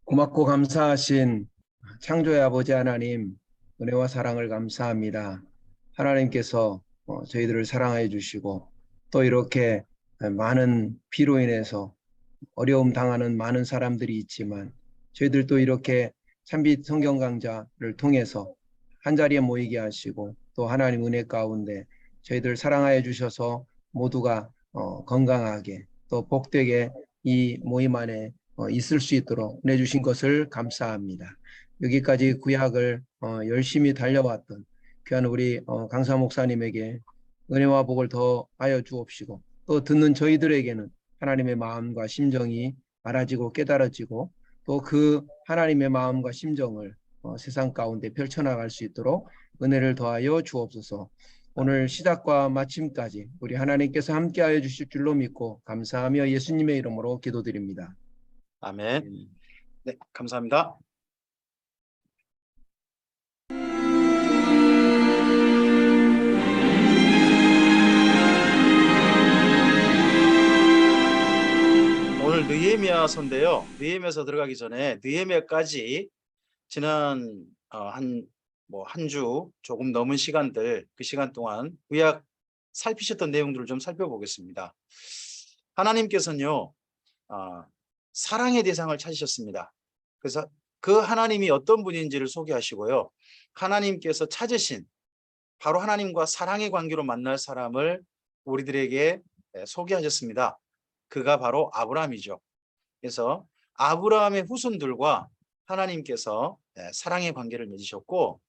고맙고 감사하신 창조의 아버지 하나님, 은혜와 사랑을 감사합니다. 하나님께서 저희들을 사랑해 주시고 또 이렇게 많은 비로 인해서 어려움 당하는 많은 사람들이 있지만 저희들도 이렇게 찬빛 성경 강좌를 통해서 한자리에 모이게 하시고 또 하나님 은혜 가운데 저희들 사랑하여 주셔서 모두가 건강하게 또 복되게 이 모임 안에 있을 수 있도록 내주신 것을 감사합니다. 여기까지 구약을 열심히 달려왔던 귀한 우리 강사 목사님에게 은혜와 복을 더하여 주옵시고 또 듣는 저희들에게는 하나님의 마음과 심정이 알아지고 깨달아지고 또 그 하나님의 마음과 심정을 세상 가운데 펼쳐나갈 수 있도록 은혜를 더하여 주옵소서. 오늘 시작과 마침까지 우리 하나님께서 함께하여 주실 줄로 믿고 감사하며 예수님의 이름으로 기도드립니다. 아멘. 네, 감사합니다. 오늘 느헤미야서인데요. 느헤미야서 들어가기 전에 느헤미야까지 지난 한 주 조금 넘은 시간들, 그 시간 동안 구약 살피셨던 내용들을 좀 살펴보겠습니다. 하나님께서는요, 사랑의 대상을 찾으셨습니다. 그래서 그 하나님이 어떤 분인지를 소개하시고요. 하나님께서 찾으신 바로 하나님과 사랑의 관계로 만날 사람을 우리들에게 소개하셨습니다. 그가 바로 아브라함이죠. 그래서 아브라함의 후손들과 하나님께서 사랑의 관계를 맺으셨고,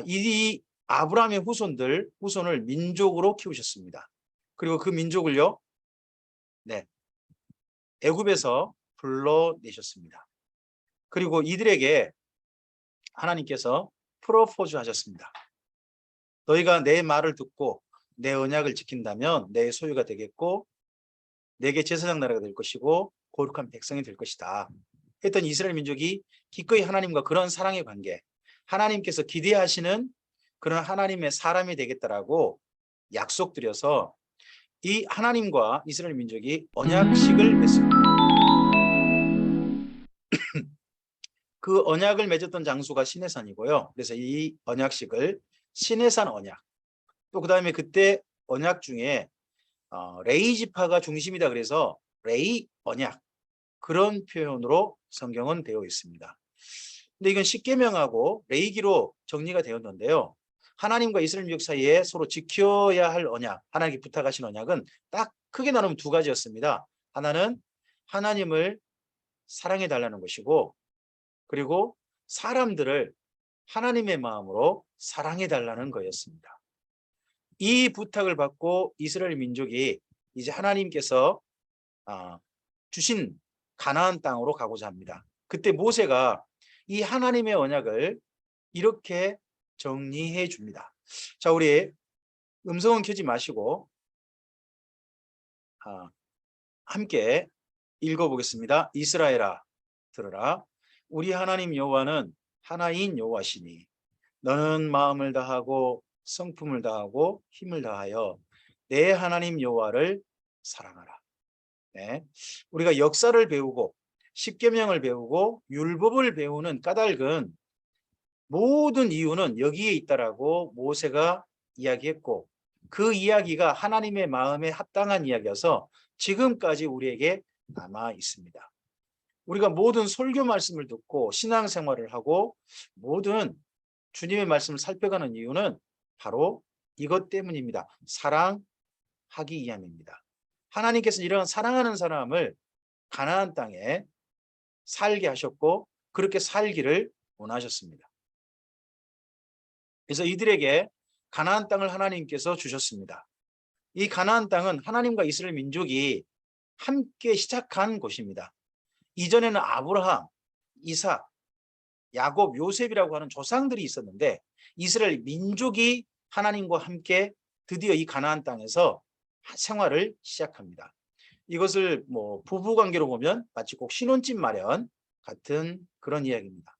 이 아브라함의 후손을 민족으로 키우셨습니다. 그리고 그 민족을요, 애굽에서 불러내셨습니다. 그리고 이들에게 하나님께서 프로포즈 하셨습니다. 너희가 내 말을 듣고 내 언약을 지킨다면 내 소유가 되겠고 내게 제사장 나라가 될 것이고 거룩한 백성이 될 것이다 했던 이스라엘 민족이 기꺼이 하나님과 그런 사랑의 관계, 하나님께서 기대하시는 그런 하나님의 사람이 되겠다라고 약속드려서 이 하나님과 이스라엘 민족이 언약식을 맺습니다. 그 언약을 맺었던 장소가 시내산이고요. 그래서 이 언약식을 시내산 언약, 또 그 다음에 그때 언약 중에 레위 지파가 중심이다 그래서 레위 언약, 그런 표현으로 성경은 되어 있습니다. 근데 이건 십계명하고 레위기로 정리가 되었는데요. 하나님과 이스라엘 민족 사이에 서로 지켜야 할 언약, 하나님께 부탁하신 언약은 딱 크게 나누면 두 가지였습니다. 하나는 하나님을 사랑해 달라는 것이고, 그리고 사람들을 하나님의 마음으로 사랑해 달라는 거였습니다. 이 부탁을 받고 이스라엘 민족이 이제 하나님께서 주신 가나안 땅으로 가고자 합니다. 그때 모세가 이 하나님의 언약을 이렇게 정리해 줍니다. 자, 우리 음성은 켜지 마시고 함께 읽어보겠습니다. 이스라엘아 들으라. 우리 하나님 여호와는 하나인 여호와시니 너는 마음을 다하고 성품을 다하고 힘을 다하여 내 하나님 여호와를 사랑하라. 네. 우리가 역사를 배우고 십계명을 배우고 율법을 배우는 까닭은 모든 이유는 여기에 있다라고 모세가 이야기했고, 그 이야기가 하나님의 마음에 합당한 이야기여서 지금까지 우리에게 남아 있습니다. 우리가 모든 설교 말씀을 듣고 신앙생활을 하고 모든 주님의 말씀을 살펴가는 이유는 바로 이것 때문입니다. 사랑하기 위함입니다. 하나님께서 이런 사랑하는 사람을 가나안 땅에 살게 하셨고 그렇게 살기를 원하셨습니다. 그래서 이들에게 가나안 땅을 하나님께서 주셨습니다. 이 가나안 땅은 하나님과 이스라엘 민족이 함께 시작한 곳입니다. 이전에는 아브라함, 이삭, 야곱, 요셉이라고 하는 조상들이 있었는데 이스라엘 민족이 하나님과 함께 드디어 이 가나안 땅에서 생활을 시작합니다. 이것을 부부관계로 보면 마치 꼭 신혼집 마련 같은 그런 이야기입니다.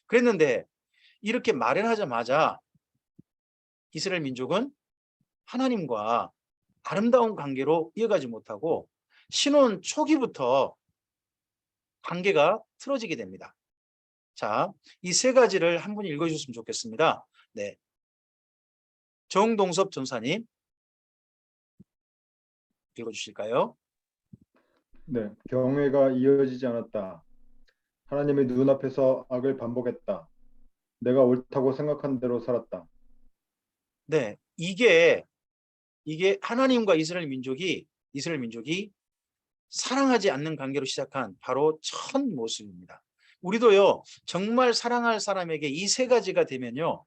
그랬는데 이렇게 마련하자마자 이스라엘 민족은 하나님과 아름다운 관계로 이어가지 못하고 신혼 초기부터 관계가 틀어지게 됩니다. 자, 이 세 가지를 한 분이 읽어주셨으면 좋겠습니다. 네, 정동섭 전사님 읽어주실까요? 네, 경외가 이어지지 않았다. 하나님의 눈앞에서 악을 반복했다. 내가 옳다고 생각한 대로 살았다. 네, 이게 하나님과 이스라엘 민족이 사랑하지 않는 관계로 시작한 바로 첫 모습입니다. 우리도요, 정말 사랑할 사람에게 이 세 가지가 되면요,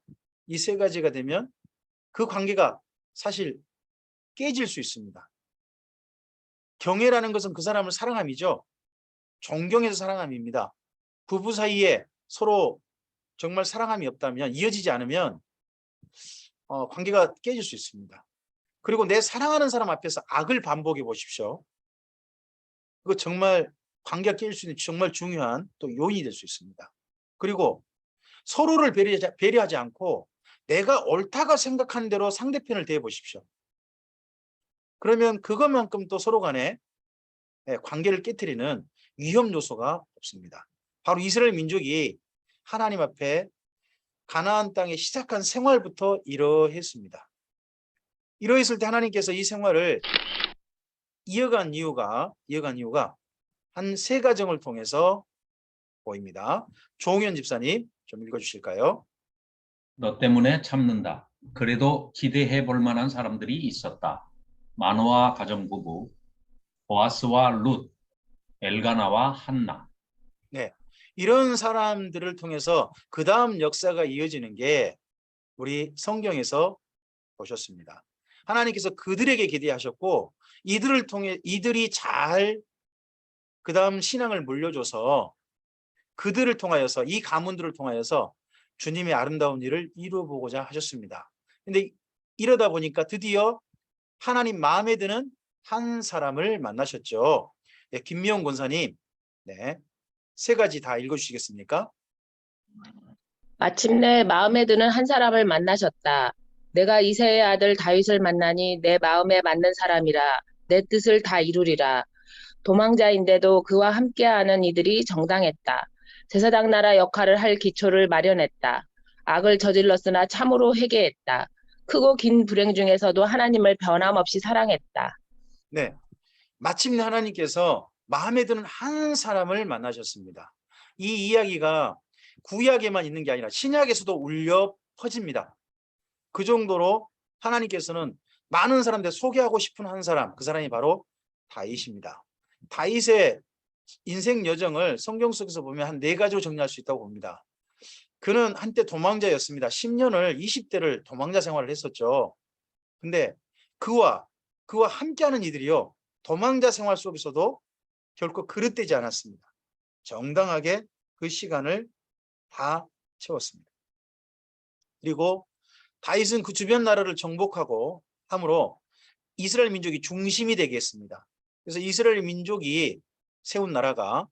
이 세 가지가 되면 그 관계가 사실 깨질 수 있습니다. 경애라는 것은 그 사람을 사랑함이죠. 존경해서 사랑함입니다. 부부 사이에 서로 정말 사랑함이 없다면, 이어지지 않으면 관계가 깨질 수 있습니다. 그리고 내 사랑하는 사람 앞에서 악을 반복해 보십시오. 그거 정말 관계가 깨질 수 있는 정말 중요한 또 요인이 될 수 있습니다. 그리고 서로를 배려하지 않고 내가 옳다가 생각하는 대로 상대편을 대해 보십시오. 그러면 그것만큼 또 서로 간에 관계를 깨트리는 위험 요소가 없습니다. 바로 이스라엘 민족이 하나님 앞에 가나안 땅에 시작한 생활부터 이러했습니다. 이러했을 때 하나님께서 이 생활을 이어간 이유가 한 세 가정을 통해서 보입니다. 조홍현 집사님 좀 읽어주실까요? 너 때문에 참는다. 그래도 기대해 볼 만한 사람들이 있었다. 마노아 가정부부, 보아스와 룻, 엘가나와 한나. 네, 이런 사람들을 통해서 그 다음 역사가 이어지는 게 우리 성경에서 보셨습니다. 하나님께서 그들에게 기대하셨고 이들을 통해 이들이 잘 그 다음 신앙을 물려줘서 그들을 통하여서 이 가문들을 통하여서 주님의 아름다운 일을 이루어보고자 하셨습니다. 근데 이러다 보니까 드디어 하나님 마음에 드는 한 사람을 만나셨죠. 네, 김미영 권사님, 네, 세 가지 다 읽어주시겠습니까? 마침내 마음에 드는 한 사람을 만나셨다. 내가 이새의 아들 다윗을 만나니 내 마음에 맞는 사람이라. 내 뜻을 다 이루리라. 도망자인데도 그와 함께하는 이들이 정당했다. 제사장 나라 역할을 할 기초를 마련했다. 악을 저질렀으나 참으로 회개했다. 크고 긴 불행 중에서도 하나님을 변함없이 사랑했다. 네, 마침내 하나님께서 마음에 드는 한 사람을 만나셨습니다. 이 이야기가 구약에만 있는 게 아니라 신약에서도 울려 퍼집니다. 그 정도로 하나님께서는 많은 사람들 소개하고 싶은 한 사람, 그 사람이 바로 다윗입니다. 다윗의 인생 여정을 성경 속에서 보면 한 네 가지로 정리할 수 있다고 봅니다. 그는 한때 도망자였습니다. 10년을 20대를 도망자 생활을 했었죠. 근데 그와 함께하는 이들이요, 도망자 생활 속에서도 결코 그릇되지 않았습니다. 정당하게 그 시간을 다 채웠습니다. 그리고 다윗은 그 주변 나라를 정복하고 함으로 이스라엘 민족이 중심이 되게 했습니다. 그래서 이스라엘 민족이 세운 나라가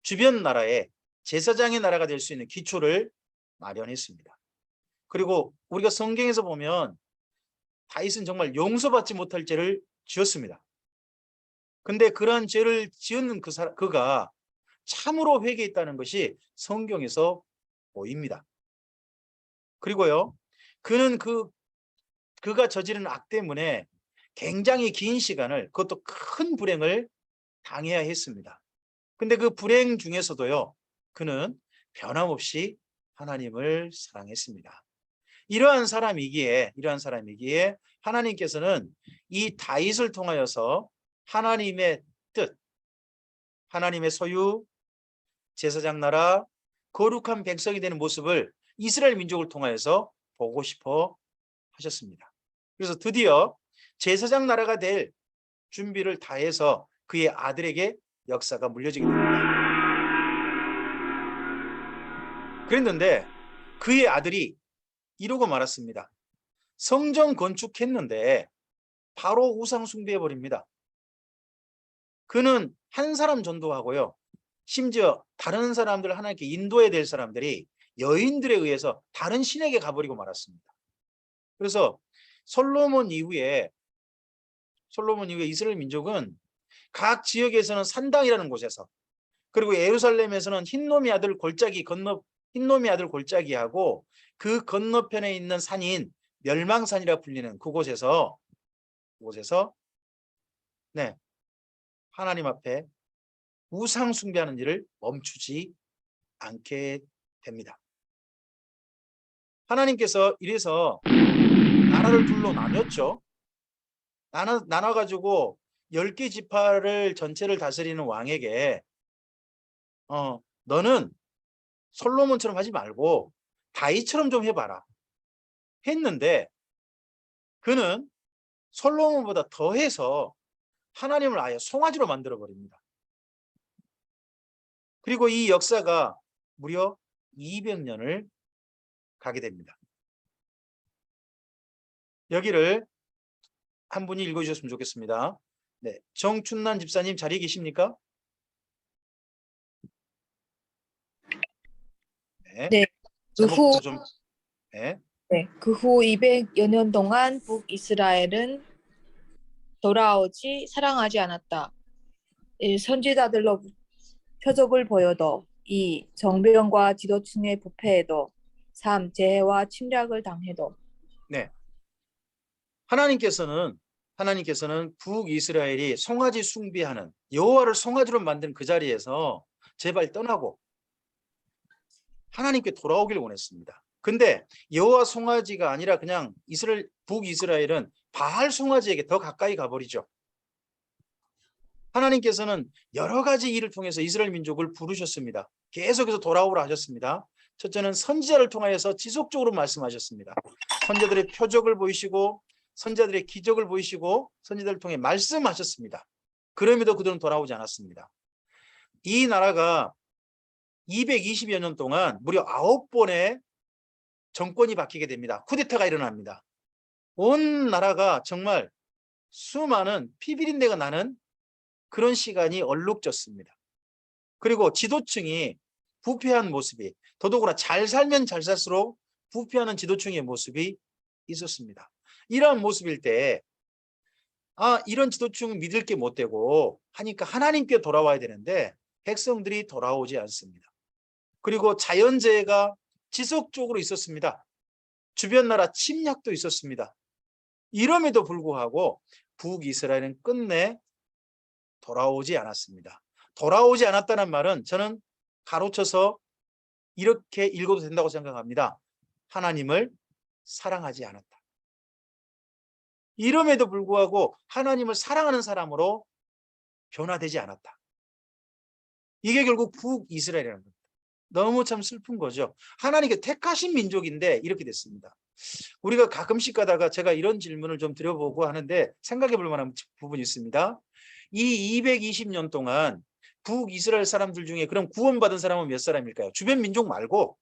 주변 나라의 제사장의 나라가 될 수 있는 기초를 마련했습니다. 그리고 우리가 성경에서 보면 다윗은 정말 용서받지 못할 죄를 지었습니다. 근데 그러한 죄를 지은 그가 참으로 회개했다는 것이 성경에서 보입니다. 그리고요, 그는 그가 저지른 악 때문에 굉장히 긴 시간을, 그것도 큰 불행을 당해야 했습니다. 근데 그 불행 중에서도요, 그는 변함없이 하나님을 사랑했습니다. 이러한 사람이기에 하나님께서는 이 다윗을 통하여서 하나님의 뜻, 하나님의 소유, 제사장 나라, 거룩한 백성이 되는 모습을 이스라엘 민족을 통하여서 보고 싶어 하셨습니다. 그래서 드디어 제사장 나라가 될 준비를 다해서 그의 아들에게 역사가 물려지게 됩니다. 그랬는데 그의 아들이 이러고 말았습니다. 성전 건축했는데 바로 우상 숭배해 버립니다. 그는 한 사람 전도하고요, 심지어 다른 사람들 하나님께 인도해야 될 사람들이 여인들에 의해서 다른 신에게 가버리고 말았습니다. 그래서 솔로몬 이후에 솔로몬 이후에 이스라엘 민족은 각 지역에서는 산당이라는 곳에서, 그리고 예루살렘에서는 흰놈의 아들 골짜기하고 그 건너편에 있는 산인 멸망산이라 불리는 그곳에서 네, 하나님 앞에 우상 숭배하는 일을 멈추지 않게 됩니다. 하나님께서 이래서 나라를 둘로 나눴죠. 나눠가지고 10개 지파를 전체를 다스리는 왕에게 너는 솔로몬처럼 하지 말고 다윗처럼 좀 해봐라 했는데, 그는 솔로몬보다 더해서 하나님을 아예 송아지로 만들어 버립니다. 그리고 이 역사가 무려 200년을 가게 됩니다. 여기를 한 분이 읽어주셨으면 좋겠습니다. 네, 정춘난 집사님 자리에 계십니까? 네. 네. 제목부터 좀. 네. 네, 그 후 200여 년 동안 북이스라엘은 돌아오지 사랑하지 않았다. 이 선지자들로 표적을 보여도, 2. 정병과 지도층의 부패에도, 3. 재해와 침략을 당해도. 네. 하나님께서는 북이스라엘이 송아지 숭배하는, 여호와를 송아지로 만든 그 자리에서 제발 떠나고 하나님께 돌아오길 원했습니다. 근데 여호와 송아지가 아니라 그냥 북이스라엘은 바알 송아지에게 더 가까이 가버리죠. 하나님께서는 여러 가지 일을 통해서 이스라엘 민족을 부르셨습니다. 계속해서 돌아오라 하셨습니다. 첫째는 선지자를 통하여서 지속적으로 말씀하셨습니다. 선지자들의 표적을 보이시고 선지자들의 기적을 보이시고 선지자를 통해 말씀하셨습니다. 그럼에도 그들은 돌아오지 않았습니다. 이 나라가 220여 년 동안 무려 9번의 정권이 바뀌게 됩니다. 쿠데타가 일어납니다. 온 나라가 정말 수많은 피비린내가 나는 그런 시간이 얼룩졌습니다. 그리고 지도층이 부패한 모습이, 더더구나 잘 살면 잘 살수록 부패하는 지도층의 모습이 있었습니다. 이러한 모습일 때 이런 지도층은 믿을 게 못 되고 하니까 하나님께 돌아와야 되는데 백성들이 돌아오지 않습니다. 그리고 자연재해가 지속적으로 있었습니다. 주변 나라 침략도 있었습니다. 이럼에도 불구하고 북이스라엘은 끝내 돌아오지 않았습니다. 돌아오지 않았다는 말은 저는 가로쳐서 이렇게 읽어도 된다고 생각합니다. 하나님을 사랑하지 않았다. 이럼에도 불구하고 하나님을 사랑하는 사람으로 변화되지 않았다. 이게 결국 북이스라엘이라는 겁니다. 너무 참 슬픈 거죠. 하나님께 택하신 민족인데 이렇게 됐습니다. 우리가 가끔씩 가다가 제가 이런 질문을 좀 드려보고 하는데 생각해 볼 만한 부분이 있습니다. 이 220년 동안 북이스라엘 사람들 중에 그럼 구원받은 사람은 몇 사람일까요? 주변 민족 말고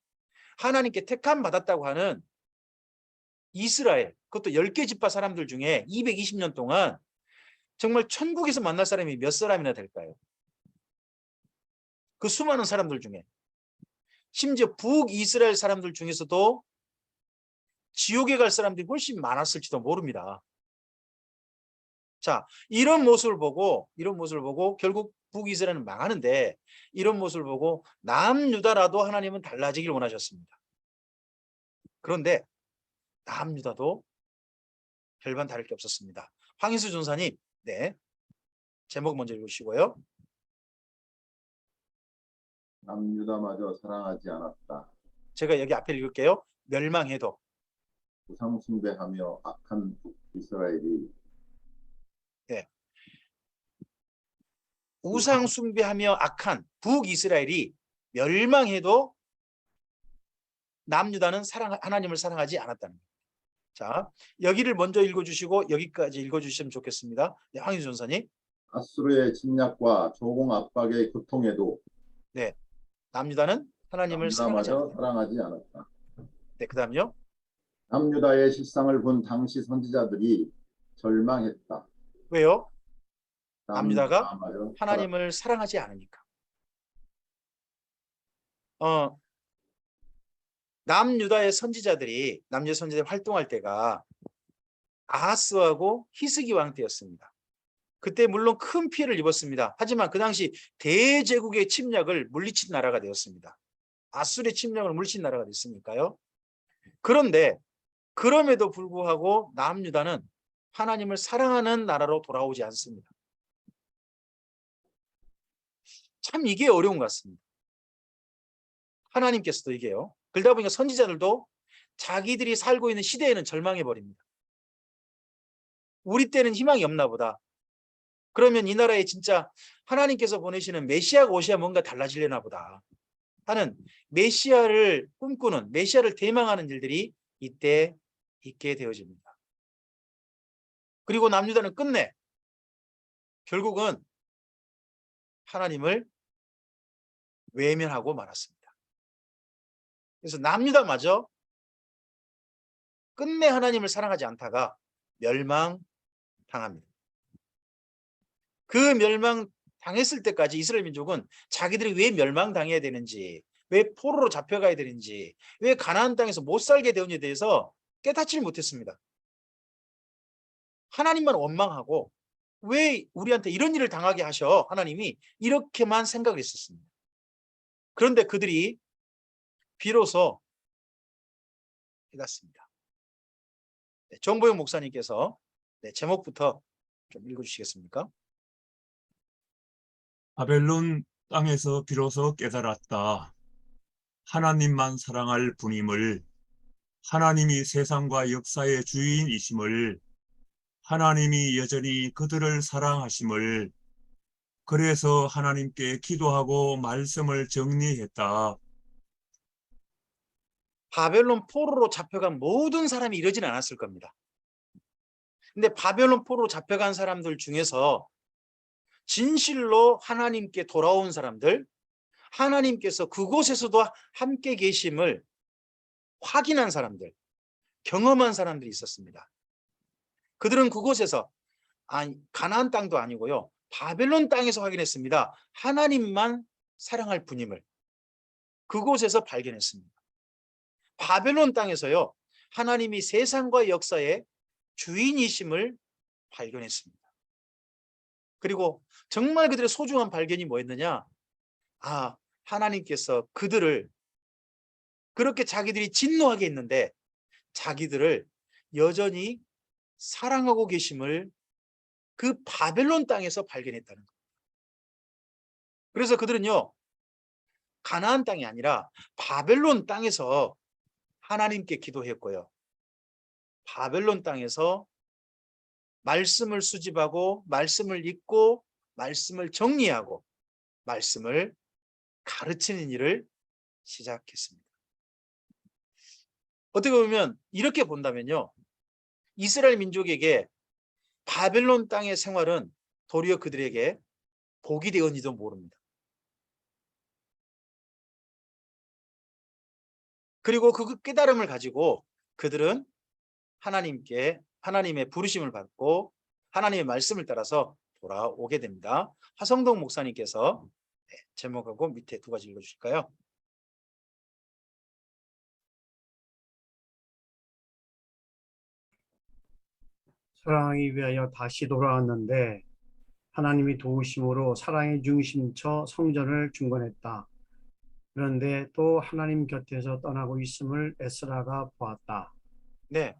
하나님께 택함 받았다고 하는 이스라엘, 그것도 10개 지파 사람들 중에 220년 동안 정말 천국에서 만날 사람이 몇 사람이나 될까요? 그 수많은 사람들 중에, 심지어 북이스라엘 사람들 중에서도 지옥에 갈 사람들이 훨씬 많았을지도 모릅니다. 자, 이런 모습을 보고 결국 북이스라엘은 망하는데, 이런 모습을 보고 남유다라도 하나님은 달라지길 원하셨습니다. 그런데 남유다도 별반 다를 게 없었습니다. 황인수 전사님, 네, 제목 먼저 읽으시고요. 남유다마저 사랑하지 않았다. 제가 여기 앞에 읽을게요. 멸망해도. 우상 숭배하며 악한 북이스라엘이. 네. 우상 숭배하며 악한 북이스라엘이 멸망해도 남유다는 하나님을 사랑하지 않았다는 거예요. 자, 여기를 먼저 읽어주시고 여기까지 읽어주시면 좋겠습니다. 네, 황인수 전사님. 아수르의 침략과 조공 압박의 고통에도 네, 남유다는 하나님을 사랑하지 않았다. 네, 그 다음요. 남유다의 실상을 본 당시 선지자들이 절망했다. 왜요? 남유다가 하나님을 사랑하지 않으니까. 남유다의 선지자들이 활동할 때가 아하스하고 히스기 왕 때였습니다. 그때 물론 큰 피해를 입었습니다. 하지만 그 당시 대제국의 침략을 물리친 나라가 되었습니다. 아수르의 침략을 물리친 나라가 됐으니까요. 그런데 그럼에도 불구하고 남유다는 하나님을 사랑하는 나라로 돌아오지 않습니다. 참 이게 어려운 것 같습니다. 하나님께서도 이게요. 그러다 보니까 선지자들도 자기들이 살고 있는 시대에는 절망해 버립니다. 우리 때는 희망이 없나 보다. 그러면 이 나라에 진짜 하나님께서 보내시는 메시아가 오셔야 뭔가 달라지려나 보다 하는 메시아를 꿈꾸는, 메시아를 대망하는 일들이 이때 있게 되어집니다. 그리고 남유다는 끝내 결국은 하나님을 외면하고 말았습니다. 그래서 남유다마저 끝내 하나님을 사랑하지 않다가 멸망당합니다. 그 멸망당했을 때까지 이스라엘 민족은 자기들이 왜 멸망당해야 되는지, 왜 포로로 잡혀가야 되는지, 왜 가나안 땅에서 못 살게 되었냐에 대해서 깨닫지를 못했습니다. 하나님만 원망하고 왜 우리한테 이런 일을 당하게 하셔? 하나님이 이렇게만 생각을 했었습니다. 그런데 그들이 비로소 깨닫습니다. 정보영 목사님께서 제목부터 좀 읽어주시겠습니까? 바벨론 땅에서 비로소 깨달았다. 하나님만 사랑할 분임을, 하나님이 세상과 역사의 주인이심을, 하나님이 여전히 그들을 사랑하심을, 그래서 하나님께 기도하고 말씀을 정리했다. 바벨론 포로로 잡혀간 모든 사람이 이러진 않았을 겁니다. 근데 바벨론 포로로 잡혀간 사람들 중에서 진실로 하나님께 돌아온 사람들, 하나님께서 그곳에서도 함께 계심을 확인한 사람들, 경험한 사람들이 있었습니다. 그들은 그곳에서 가나안 땅도 아니고요, 바벨론 땅에서 확인했습니다. 하나님만 사랑할 분임을 그곳에서 발견했습니다. 바벨론 땅에서요, 하나님이 세상과 역사의 주인이심을 발견했습니다. 그리고 정말 그들의 소중한 발견이 뭐였느냐? 하나님께서 그들을 그렇게 자기들이 진노하게 했는데 자기들을 여전히 사랑하고 계심을 그 바벨론 땅에서 발견했다는 겁니다. 그래서 그들은요, 가나안 땅이 아니라 바벨론 땅에서 하나님께 기도했고요, 바벨론 땅에서 말씀을 수집하고 말씀을 읽고 말씀을 정리하고 말씀을 가르치는 일을 시작했습니다. 어떻게 보면 이렇게 본다면요, 이스라엘 민족에게 바벨론 땅의 생활은 도리어 그들에게 복이 되었는지도 모릅니다. 그리고 그 깨달음을 가지고 그들은 하나님의 부르심을 받고 하나님의 말씀을 따라서 돌아오게 됩니다. 하성동 목사님께서 제목하고 밑에 두 가지 읽어주실까요? 사랑하기 위하여 다시 돌아왔는데 하나님이 도우심으로 사랑의 중심처 성전을 중건했다. 그런데 또 하나님 곁에서 떠나고 있음을 에스라가 보았다. 네,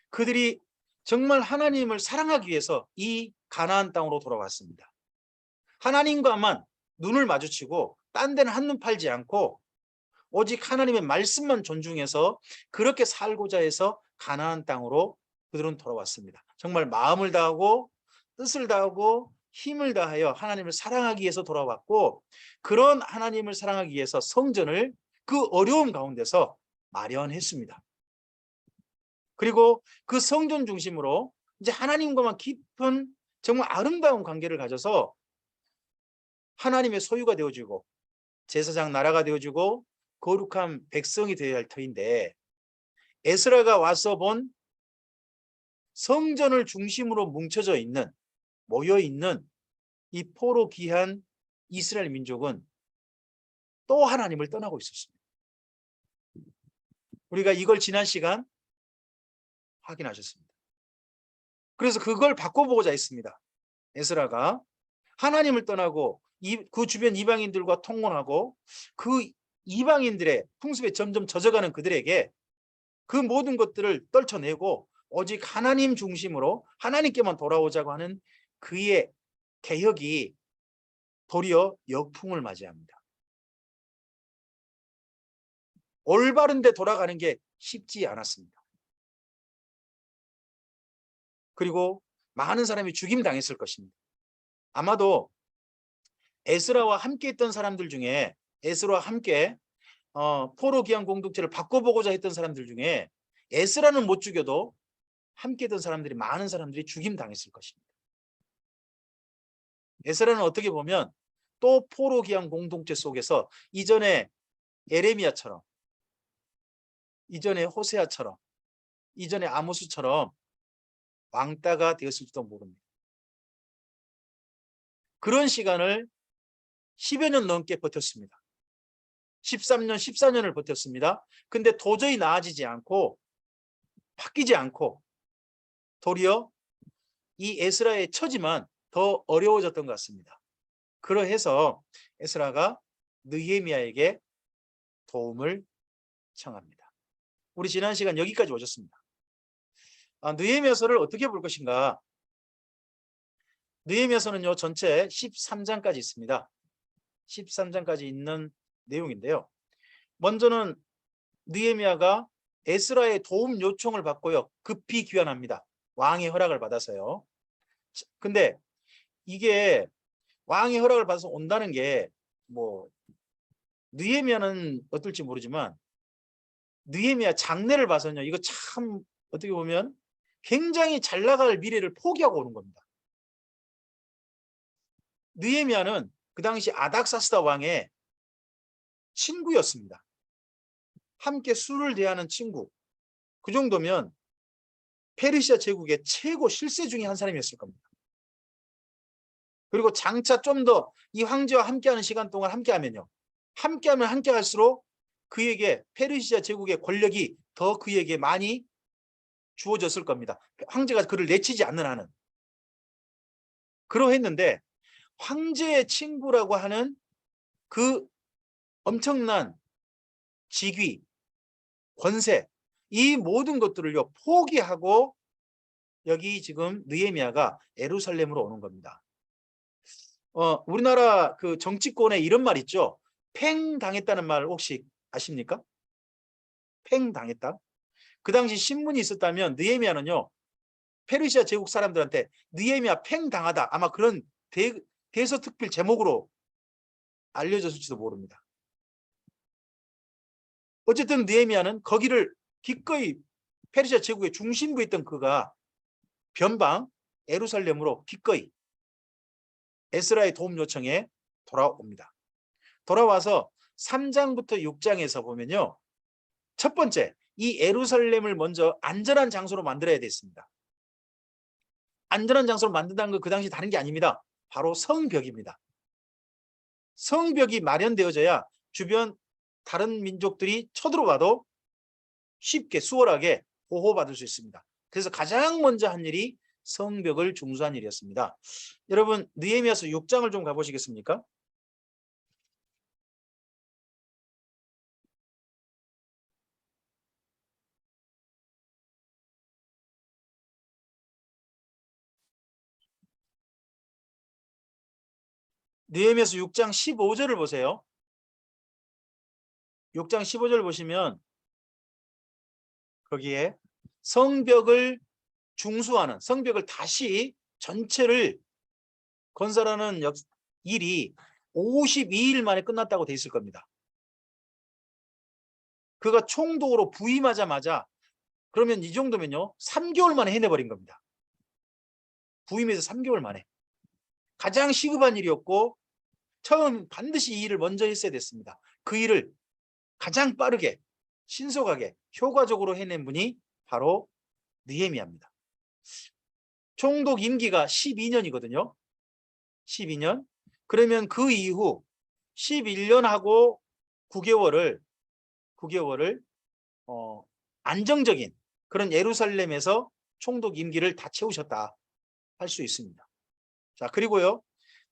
그들이 정말 하나님을 사랑하기 위해서 이 가나안 땅으로 돌아왔습니다. 하나님과만 눈을 마주치고 딴 데는 한눈 팔지 않고 오직 하나님의 말씀만 존중해서 그렇게 살고자 해서 가나안 땅으로 그들은 돌아왔습니다. 정말 마음을 다하고 뜻을 다하고 힘을 다하여 하나님을 사랑하기 위해서 돌아왔고, 그런 하나님을 사랑하기 위해서 성전을 그 어려움 가운데서 마련했습니다. 그리고 그 성전 중심으로 이제 하나님과만 깊은 정말 아름다운 관계를 가져서 하나님의 소유가 되어지고 제사장 나라가 되어지고 거룩한 백성이 되어야 할 터인데, 에스라가 와서 본 성전을 중심으로 뭉쳐져 있는, 모여 있는 이 포로 귀한 이스라엘 민족은 또 하나님을 떠나고 있었습니다. 우리가 이걸 지난 시간 확인하셨습니다. 그래서 그걸 바꿔보고자 했습니다. 에스라가 하나님을 떠나고 그 주변 이방인들과 통혼하고 그 이방인들의 풍습에 점점 젖어가는 그들에게 그 모든 것들을 떨쳐내고 오직 하나님 중심으로 하나님께만 돌아오자고 하는 그의 개혁이 도리어 역풍을 맞이합니다. 올바른 데 돌아가는 게 쉽지 않았습니다. 그리고 많은 사람이 죽임 당했을 것입니다. 아마도 에스라와 함께 했던 사람들 중에 에스라와 함께 포로 귀환 공동체를 바꿔보고자 했던 사람들 중에 에스라는 못 죽여도 함께 했던 사람들이 많은 사람들이 죽임 당했을 것입니다. 에스라는 어떻게 보면 또 포로 귀환 공동체 속에서 이전에 예레미야처럼, 이전에 호세아처럼, 이전에 아모스처럼 왕따가 되었을지도 모릅니다. 그런 시간을 10여 년 넘게 버텼습니다. 13년, 14년을 버텼습니다. 근데 도저히 나아지지 않고 바뀌지 않고 도리어 이 에스라의 처지만 더 어려워졌던 것 같습니다. 그러해서 에스라가 느헤미야에게 도움을 청합니다. 우리 지난 시간 여기까지 오셨습니다. 느헤미야서를 어떻게 볼 것인가? 느헤미야서는요 전체 13장까지 있습니다. 13장까지 있는 내용인데요. 먼저는 느헤미야가 에스라의 도움 요청을 받고요. 급히 귀환합니다. 왕의 허락을 받아서요. 근데 이게 왕의 허락을 받아서 온다는 게 뭐 느헤미야는 어떨지 모르지만 느헤미야 장래를 봐서는요. 이거 참 어떻게 보면 굉장히 잘 나갈 미래를 포기하고 오는 겁니다. 느헤미야는 그 당시 아닥사스다 왕의 친구였습니다. 함께 술을 대하는 친구. 그 정도면 페르시아 제국의 최고 실세 중에 한 사람이었을 겁니다. 그리고 장차 좀 더 이 황제와 함께하는 시간 동안 함께하면요. 함께하면 함께할수록 그에게 페르시아 제국의 권력이 더 그에게 많이 주어졌을 겁니다. 황제가 그를 내치지 않는 한은. 그러했는데 황제의 친구라고 하는 그 엄청난 직위, 권세, 이 모든 것들을요 포기하고 여기 지금 느헤미야가 예루살렘으로 오는 겁니다. 우리나라 그 정치권에 이런 말 있죠. 팽당했다는 말 혹시 아십니까? 팽당했다. 그 당시 신문이 있었다면 느헤미야는요 페르시아 제국 사람들한테 느헤미야 팽당하다 아마 그런 대서특필 제목으로 알려졌을지도 모릅니다. 어쨌든 느헤미야는 거기를 기꺼이 페르시아 제국의 중심부에 있던 그가 변방 예루살렘으로 기꺼이 에스라의 도움 요청에 돌아옵니다. 돌아와서 3장부터 6장에서 보면요. 첫 번째, 이 예루살렘을 먼저 안전한 장소로 만들어야 됐습니다. 안전한 장소로 만든다는 건 그 당시 다른 게 아닙니다. 바로 성벽입니다. 성벽이 마련되어져야 주변 다른 민족들이 쳐들어와도 쉽게 수월하게 보호받을 수 있습니다. 그래서 가장 먼저 한 일이 성벽을 중수한 일이었습니다. 여러분 느헤미야서 6장을 좀 가보시겠습니까? 느헤미야서 6장 15절을 보세요. 6장 15절 보시면 거기에 성벽을 중수하는 성벽을 다시 전체를 건설하는 일이 52일 만에 끝났다고 돼 있을 겁니다. 그가 총독으로 부임하자마자 그러면 이 정도면요 3개월 만에 해내버린 겁니다. 부임해서 3개월 만에. 가장 시급한 일이었고 처음 반드시 이 일을 먼저 했어야 됐습니다. 그 일을 가장 빠르게 신속하게 효과적으로 해낸 분이 바로 느헤미야입니다. 총독 임기가 12년이거든요. 12년. 그러면 그 이후 11년하고 9개월을 안정적인 그런 예루살렘에서 총독 임기를 다 채우셨다 할 수 있습니다. 자, 그리고요.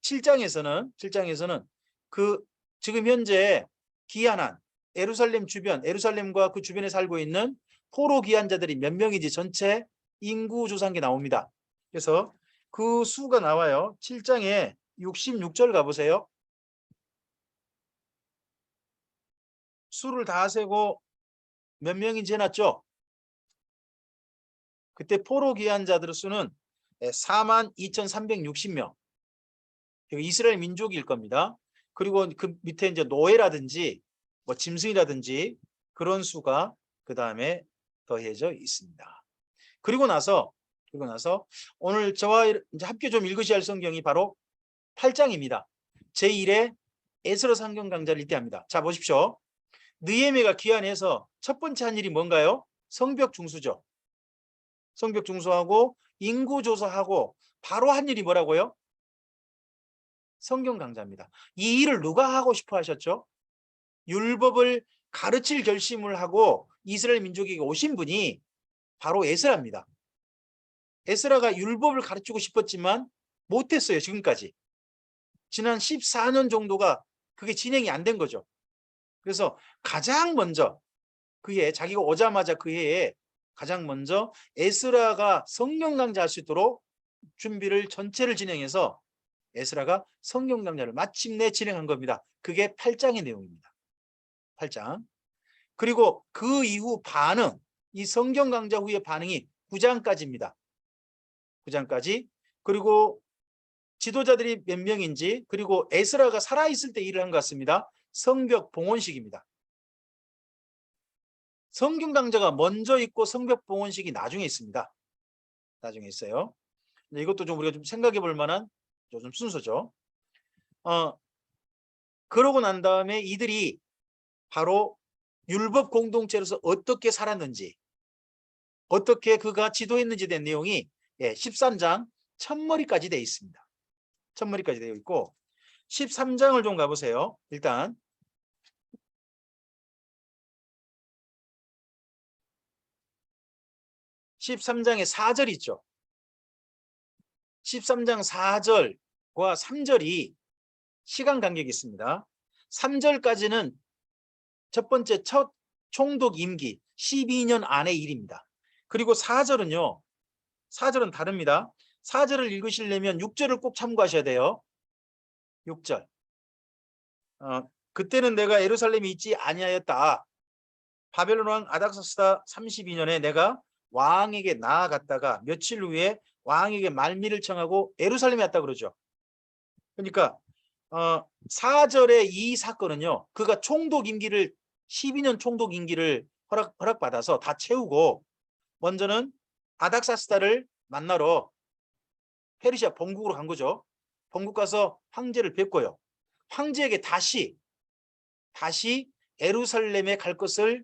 7장에서는 그 지금 현재 기한한 예루살렘 주변, 예루살렘과 그 주변에 살고 있는 포로 기한자들이 몇 명인지 전체 인구 조사한 게 나옵니다. 그래서 그 수가 나와요. 7장에 66절 가보세요. 수를 다 세고 몇 명인지 해놨죠? 그때 포로 기한자들의 수는 42,360명. 이스라엘 민족일 겁니다. 그리고 그 밑에 이제 노예라든지 뭐 짐승이라든지 그런 수가 그 다음에 더해져 있습니다. 그리고 나서 오늘 저와 이제 함께 좀 읽으셔야 할 성경이 바로 8장입니다. 제1회 에스라 성경 강좌를 읽게 합니다. 자, 보십시오. 느헤미야가 귀환해서 첫 번째 한 일이 뭔가요? 성벽 중수죠. 성벽 중수하고 인구 조사하고 바로 한 일이 뭐라고요? 성경 강좌입니다. 이 일을 누가 하고 싶어 하셨죠? 율법을 가르칠 결심을 하고 이스라엘 민족에게 오신 분이 바로 에스라입니다. 에스라가 율법을 가르치고 싶었지만 못했어요. 지금까지. 지난 14년 정도가 그게 진행이 안 된 거죠. 그래서 가장 먼저 자기가 오자마자 그 해에 가장 먼저 에스라가 성경 강좌할 수 있도록 준비를 전체를 진행해서 에스라가 성경 강좌를 마침내 진행한 겁니다. 그게 8장의 내용입니다. 8장. 그리고 그 이후 반응, 이 성경 강좌 후의 반응이 9장까지입니다. 9장까지. 그리고 지도자들이 몇 명인지, 그리고 에스라가 살아있을 때 일을 한 것 같습니다. 성벽 봉헌식입니다. 성경 강좌가 먼저 있고 성벽 봉헌식이 나중에 있습니다. 나중에 있어요. 이것도 좀 우리가 좀 생각해 볼 만한 좀 순서죠. 그러고 난 다음에 이들이 바로 율법 공동체로서 어떻게 살았는지, 어떻게 그가 지도했는지에 대한 내용이 13장 첫머리까지 되어 있습니다. 첫머리까지 되어 있고 13장을 좀 가보세요. 일단 13장에 4절 있죠. 13장 4절과 3절이 시간 간격이 있습니다. 3절까지는 첫 번째 첫 총독 임기 12년 안의 일입니다. 그리고 4절은요. 4절은 다릅니다. 4절을 읽으시려면 6절을 꼭 참고하셔야 돼요. 6절. 그때는 내가 예루살렘에 있지 아니하였다. 바벨론 왕 아닥사스다 32년에 내가 왕에게 나아갔다가 며칠 후에 왕에게 말미를 청하고 예루살렘에 왔다 그러죠. 그러니까 4절의 이 사건은요. 그가 총독 임기를 12년 총독 임기를 허락받아서 다 채우고 먼저는 아닥사스다를 만나러 페르시아 본국으로 간 거죠. 본국 가서 황제를 뵙고요. 황제에게 다시 예루살렘에 갈 것을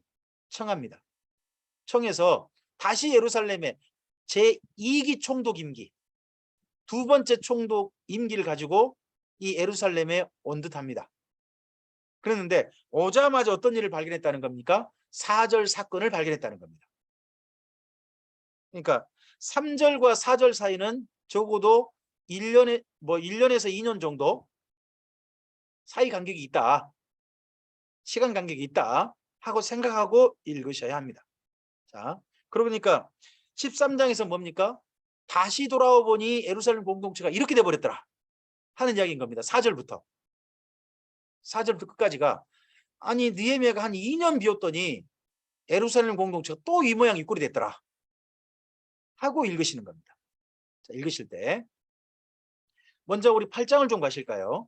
청합니다. 청해서 다시 예루살렘에 제2기 총독 임기, 두 번째 총독 임기를 가지고 이 예루살렘에 온 듯합니다. 그랬는데 오자마자 어떤 일을 발견했다는 겁니까? 4절 사건을 발견했다는 겁니다. 그러니까 3절과 4절 사이는 적어도 1년에서 2년 정도 사이 간격이 있다. 시간 간격이 있다 하고 생각하고 읽으셔야 합니다. 자, 그러니까 13장에서 뭡니까? 다시 돌아와 보니 예루살렘 공동체가 이렇게 돼버렸더라 하는 이야기인 겁니다. 4절부터 끝까지가 아니 느헤미야가 한 2년 비웠더니 예루살렘 공동체가 또 이 모양 이 꼴이 됐더라 하고 읽으시는 겁니다. 자, 읽으실 때 먼저 우리 8장을 좀 가실까요?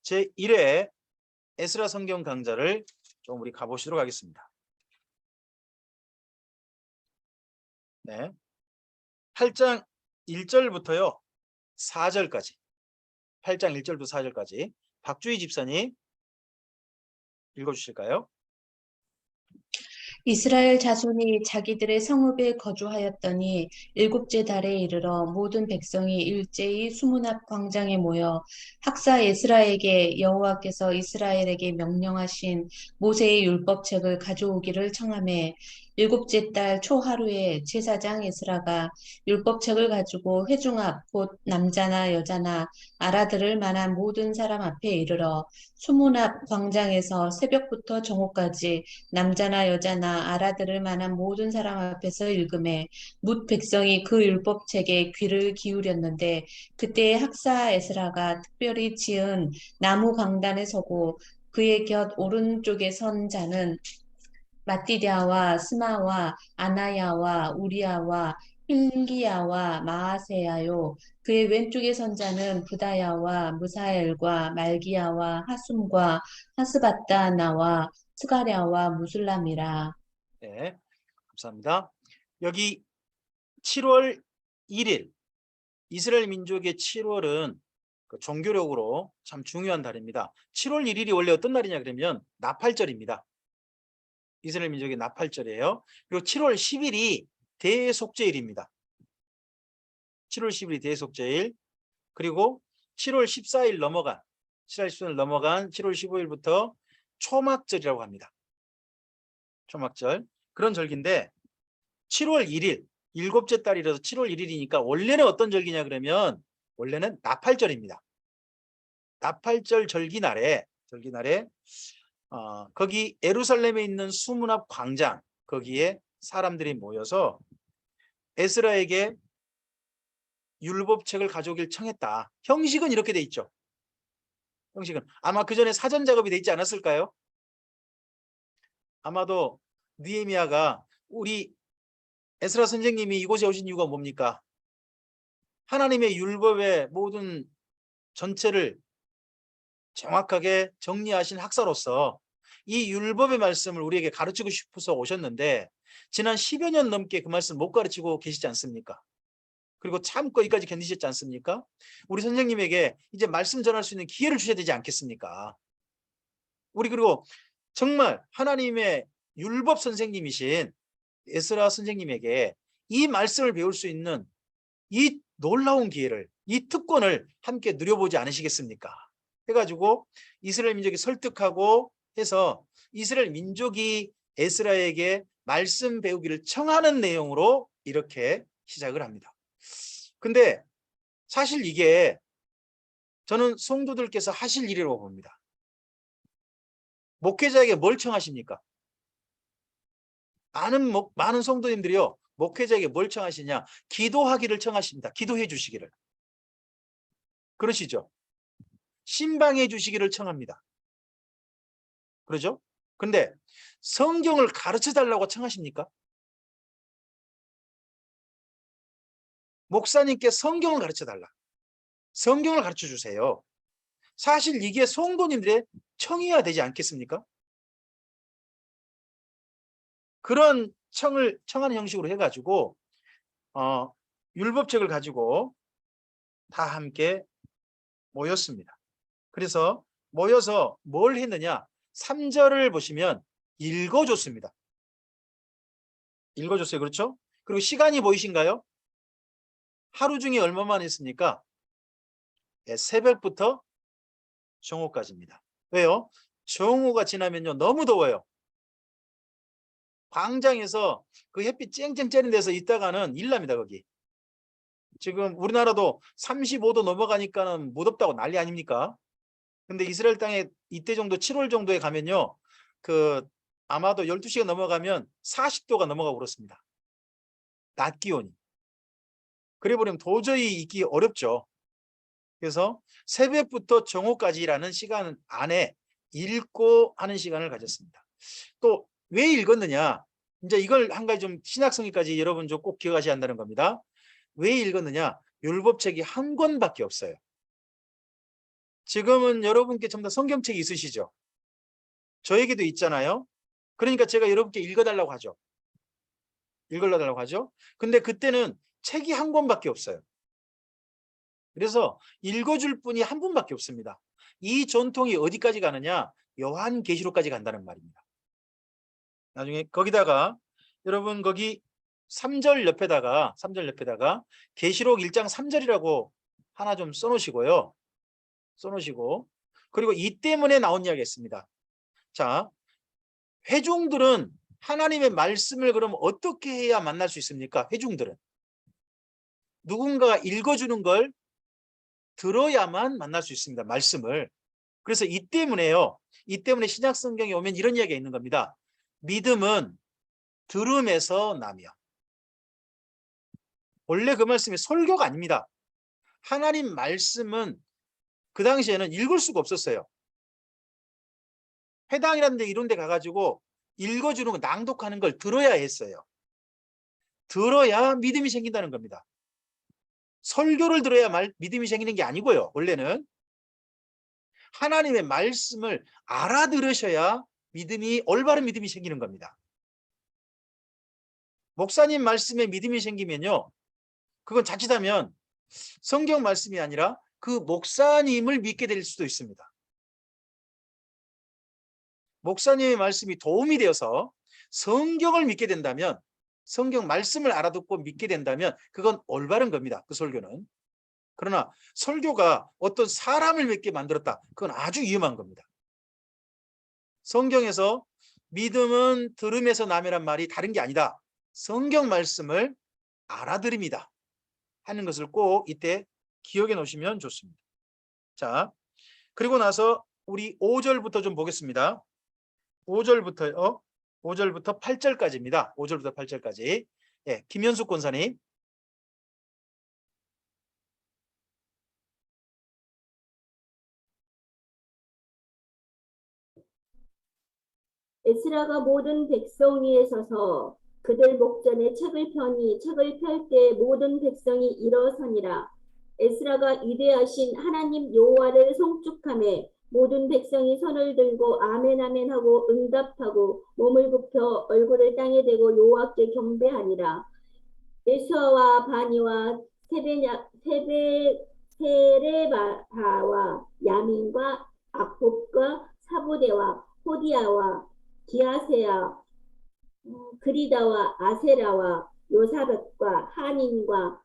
제1회 에스라 성경 강좌를 좀 우리 가보시도록 하겠습니다. 네, 8장 1절부터요 4절까지 8장 1절부터 4절까지 박주희 집사님 읽어주실까요? 이스라엘 자손이 자기들의 성읍에 거주하였더니 일곱째 달에 이르러 모든 백성이 일제히 수문 앞 광장에 모여 학사 에스라에게 여호와께서 이스라엘에게 명령하신 모세의 율법책을 가져오기를 청하매 일곱째 달 초하루에 제사장 에스라가 율법책을 가지고 회중 앞 곧 남자나 여자나 알아들을 만한 모든 사람 앞에 이르러 수문 앞 광장에서 새벽부터 정오까지 남자나 여자나 알아들을 만한 모든 사람 앞에서 읽음에 뭇 백성이 그 율법책에 귀를 기울였는데 그때에 학사 에스라가 특별히 지은 나무 강단에 서고 그의 곁 오른쪽에 선 자는 마띠디아와 스마와 아나야와 우리야와 힐기야와 마아세야요. 그의 왼쪽에 선 자는 부다야와 무사엘과 말기야와 하숨과 하스바다나와 스가랴와 무술람이라. 네, 감사합니다. 여기 7월 1일 이스라엘 민족의 7월은 그 종교력으로 참 중요한 달입니다. 7월 1일이 원래 어떤 날이냐 그러면 나팔절입니다. 이스라엘 민족의 나팔절이에요. 그리고 7월 10일이 대속죄일입니다. 7월 10일이 대속죄일. 그리고 7월 14일 넘어간 7월 14일 넘어간 7월 15일부터 초막절이라고 합니다. 초막절. 그런 절기인데 7월 1일 일곱째 달이라서 7월 1일이니까 원래는 어떤 절기냐 그러면 원래는 나팔절입니다. 나팔절 절기날에 거기 예루살렘에 있는 수문 앞 광장 거기에 사람들이 모여서 에스라에게 율법책을 가져오길 청했다. 형식은 이렇게 돼 있죠. 형식은 아마 그 전에 사전 작업이 돼 있지 않았을까요? 아마도 느헤미야가 우리 에스라 선생님이 이곳에 오신 이유가 뭡니까? 하나님의 율법의 모든 전체를 정확하게 정리하신 학사로서 이 율법의 말씀을 우리에게 가르치고 싶어서 오셨는데 지난 10여 년 넘게 그 말씀을 못 가르치고 계시지 않습니까? 그리고 참고 여기까지 견디셨지 않습니까? 우리 선생님에게 이제 말씀 전할 수 있는 기회를 주셔야 되지 않겠습니까? 우리 그리고 정말 하나님의 율법 선생님이신 에스라 선생님에게 이 말씀을 배울 수 있는 이 놀라운 기회를, 이 특권을 함께 누려보지 않으시겠습니까? 해가지고 이스라엘 민족이 설득하고 해서 이스라엘 민족이 에스라에게 말씀 배우기를 청하는 내용으로 이렇게 시작을 합니다. 근데 사실 이게 저는 성도들께서 하실 일이라고 봅니다. 목회자에게 뭘 청하십니까? 많은 성도님들이요, 목회자에게 뭘 청하시냐? 기도하기를 청하십니다. 기도해 주시기를. 그러시죠? 신방해 주시기를 청합니다. 그러죠? 근데 성경을 가르쳐 달라고 청하십니까? 목사님께 성경을 가르쳐 달라. 성경을 가르쳐 주세요. 사실 이게 성도님들의 청해야 되지 않겠습니까? 그런 청하는 형식으로 해가지고 율법책을 가지고 다 함께 모였습니다. 그래서 모여서 뭘 했느냐? 3절을 보시면 읽어줬습니다. 읽어줬어요. 그렇죠? 그리고 시간이 보이신가요? 하루 중에 얼마만 했습니까? 네, 새벽부터 정오까지입니다. 왜요? 정오가 지나면요 너무 더워요. 광장에서 그 햇빛 쨍쨍 쬐는 데서 있다가는 일납니다. 거기 지금 우리나라도 35도 넘어가니까는 무덥다고 난리 아닙니까? 근데 이스라엘 땅에 이때 정도 7월 정도에 가면요 아마도 12시가 넘어가면 40도가 넘어가고 그렇습니다. 낮 기온이. 그래 버리면 도저히 있기 어렵죠. 그래서 새벽부터 정오까지라는 시간 안에 읽고 하는 시간을 가졌습니다. 또 왜 읽었느냐? 이제 이걸 한 가지 좀 신학성의까지 여러분 좀 꼭 기억하셔야 한다는 겁니다. 왜 읽었느냐? 율법책이 한 권밖에 없어요. 지금은 여러분께 전부 다 성경책이 있으시죠? 저에게도 있잖아요. 그러니까 제가 여러분께 읽어달라고 하죠. 읽어달라고 하죠. 근데 그때는 책이 한 권밖에 없어요. 그래서 읽어줄 분이 한 분밖에 없습니다. 이 전통이 어디까지 가느냐? 요한계시록까지 간다는 말입니다. 나중에 거기다가 여러분 거기 3절 옆에다가 계시록 1장 3절이라고 하나 좀 써놓으시고요. 그리고 이 때문에 나온 이야기가 있습니다. 자, 회중들은 하나님의 말씀을 그럼 어떻게 해야 만날 수 있습니까? 회중들은 누군가가 읽어주는 걸 들어야만 만날 수 있습니다. 말씀을. 그래서 이 때문에 신약 성경에 오면 이런 이야기가 있는 겁니다. 믿음은 들음에서 나며. 원래 그 말씀이 설교가 아닙니다. 하나님 말씀은 그 당시에는 읽을 수가 없었어요. 회당이라는 데 이런 데 가가지고 읽어주는 거, 낭독하는 걸 들어야 했어요. 들어야 믿음이 생긴다는 겁니다. 설교를 들어야 믿음이 생기는 게 아니고요. 원래는 하나님의 말씀을 알아들으셔야 올바른 믿음이 생기는 겁니다. 목사님 말씀에 믿음이 생기면요, 그건 자칫하면 성경 말씀이 아니라 그 목사님을 믿게 될 수도 있습니다. 목사님의 말씀이 도움이 되어서 성경을 믿게 된다면, 성경 말씀을 알아듣고 믿게 된다면 그건 올바른 겁니다. 그 설교는. 그러나 설교가 어떤 사람을 믿게 만들었다, 그건 아주 위험한 겁니다. 성경에서 믿음은 들음에서 나며란 말이 다른 게 아니다. 성경 말씀을 알아들입니다 하는 것을 꼭 이때 기억해 놓으시면 좋습니다. 자, 그리고 나서 우리 5절부터 좀 보겠습니다. 5절부터 8절까지입니다. 5절부터 8절까지. 예, 김현숙 권사님. 에스라가 모든 백성 위에 서서 그들 목전에 책을 펴니 책을 펼 때 모든 백성이 일어서니라. 에스라가 위대하신 하나님 여호와를 송축하매 모든 백성이 손을 들고 아멘 아멘 하고 응답하고 몸을 굽혀 얼굴을 땅에 대고 여호와께 경배하니라. 예수아와 바니와 세레바와 야민과 악복과 사부대와 호디아와 기아세야 그리다와 아세라와 요사벳과 한인과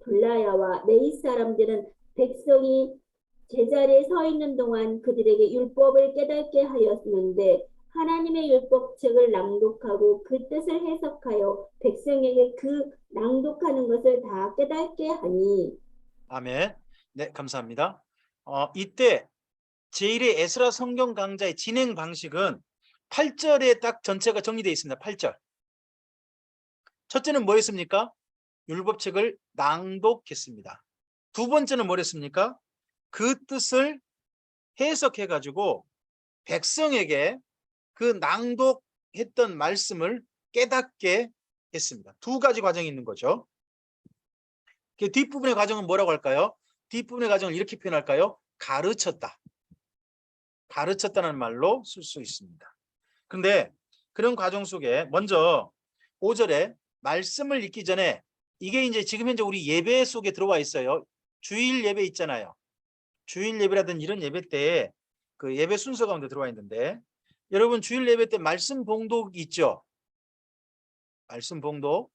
블라야와 메이 사람들은 백성이 제자리에 서 있는 동안 그들에게 율법을 깨닫게 하였는데 하나님의 율법책을 낭독하고 그 뜻을 해석하여 백성에게 그 낭독하는 것을 다 깨닫게 하니. 아멘. 네, 감사합니다. 이때 제1회 에스라 성경 강좌의 진행 방식은 8절에 딱 전체가 정리되어 있습니다. 8절. 첫째는 뭐였습니까? 율법책을 낭독했습니다. 두 번째는 뭐랬습니까? 그 뜻을 해석해가지고 백성에게 그 낭독했던 말씀을 깨닫게 했습니다. 두 가지 과정이 있는 거죠. 그 뒷부분의 과정은 뭐라고 할까요? 뒷부분의 과정을 이렇게 표현할까요? 가르쳤다. 가르쳤다는 말로 쓸 수 있습니다. 근데 그런 과정 속에 먼저 5절에 말씀을 읽기 전에 이게 이제 지금 현재 우리 예배 속에 들어와 있어요. 주일 예배 있잖아요. 주일 예배라든 이런 예배 때 그 예배 순서 가운데 들어와 있는데 여러분 주일 예배 때 말씀 봉독 있죠? 말씀 봉독.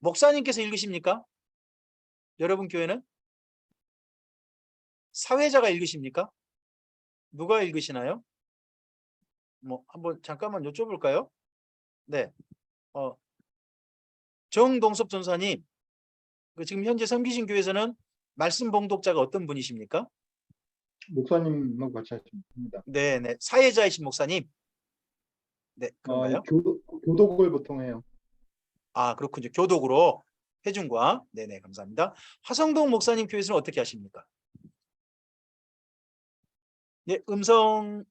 목사님께서 읽으십니까? 여러분 교회는? 사회자가 읽으십니까? 누가 읽으시나요? 뭐 한번 잠깐만 여쭤볼까요? 네. 정동섭 전사님, 지금 현재 섬기신 교회에서는 말씀 봉독자가 어떤 분이십니까? 목사님하고 같이 하십니다. 네네. 사회자이신 목사님. 네, 그런가요? 교독을 보통 해요. 아, 그렇군요. 교독으로 회중과. 네네, 감사합니다. 화성동 목사님 교회에서는 어떻게 하십니까? 네, 음성.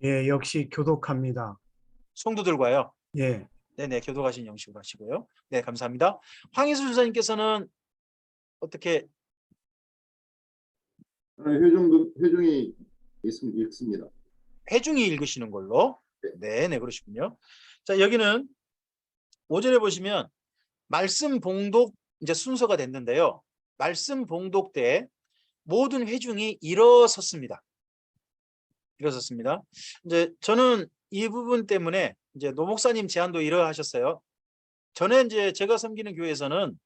예, 역시 교독합니다. 성도들과요. 예. 네네, 교독하신 형식으로 하시고요. 네, 감사합니다. 황희수 전사님께서는 어떻게? 회중이 읽습니다. 회중이 읽으시는 걸로. 네네, 그러시군요. 자, 여기는 5절에 보시면 말씀 봉독 이제 순서가 됐는데요. 말씀 봉독 때 모든 회중이 일어섰습니다. 일어섰습니다. 이제 저는 이 부분 때문에 이제 노 목사님 제안도 이러하셨어요. 전에 이제 제가 섬기는 교회에서는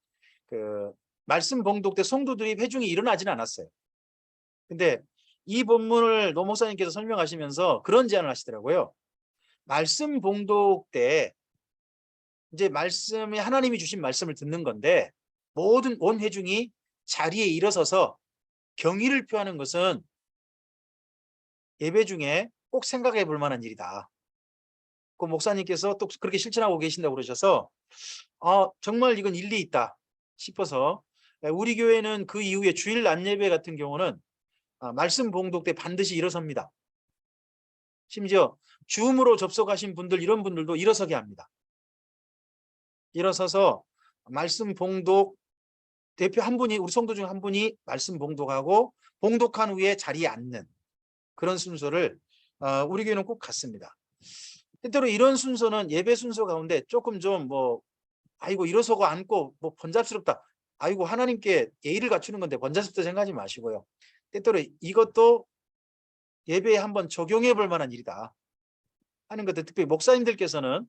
그 말씀 봉독 때 성도들이 회중이 일어나지는 않았어요. 근데 이 본문을 노 목사님께서 설명하시면서 그런 제안을 하시더라고요. 말씀 봉독 때 이제 말씀이 하나님이 주신 말씀을 듣는 건데 모든 온 회중이 자리에 일어서서 경의를 표하는 것은 예배 중에 꼭 생각해 볼 만한 일이다. 그 목사님께서 또 그렇게 실천하고 계신다고 그러셔서 정말 이건 일리 있다 싶어서 우리 교회는 그 이후에 주일 낮 예배 같은 경우는 말씀 봉독 때 반드시 일어섭니다. 심지어 줌으로 접속하신 분들 이런 분들도 일어서게 합니다. 일어서서 말씀 봉독 대표 한 분이 우리 성도 중 한 분이 말씀 봉독하고 봉독한 후에 자리에 앉는 그런 순서를 우리 교회는 꼭 갖습니다. 때때로 이런 순서는 예배 순서 가운데 조금 좀 아이고 일어서고 앉고 번잡스럽다. 아이고 하나님께 예의를 갖추는 건데 번잡스럽다 생각하지 마시고요. 때때로 이것도 예배에 한번 적용해 볼 만한 일이다 하는 것들 특별히 목사님들께서는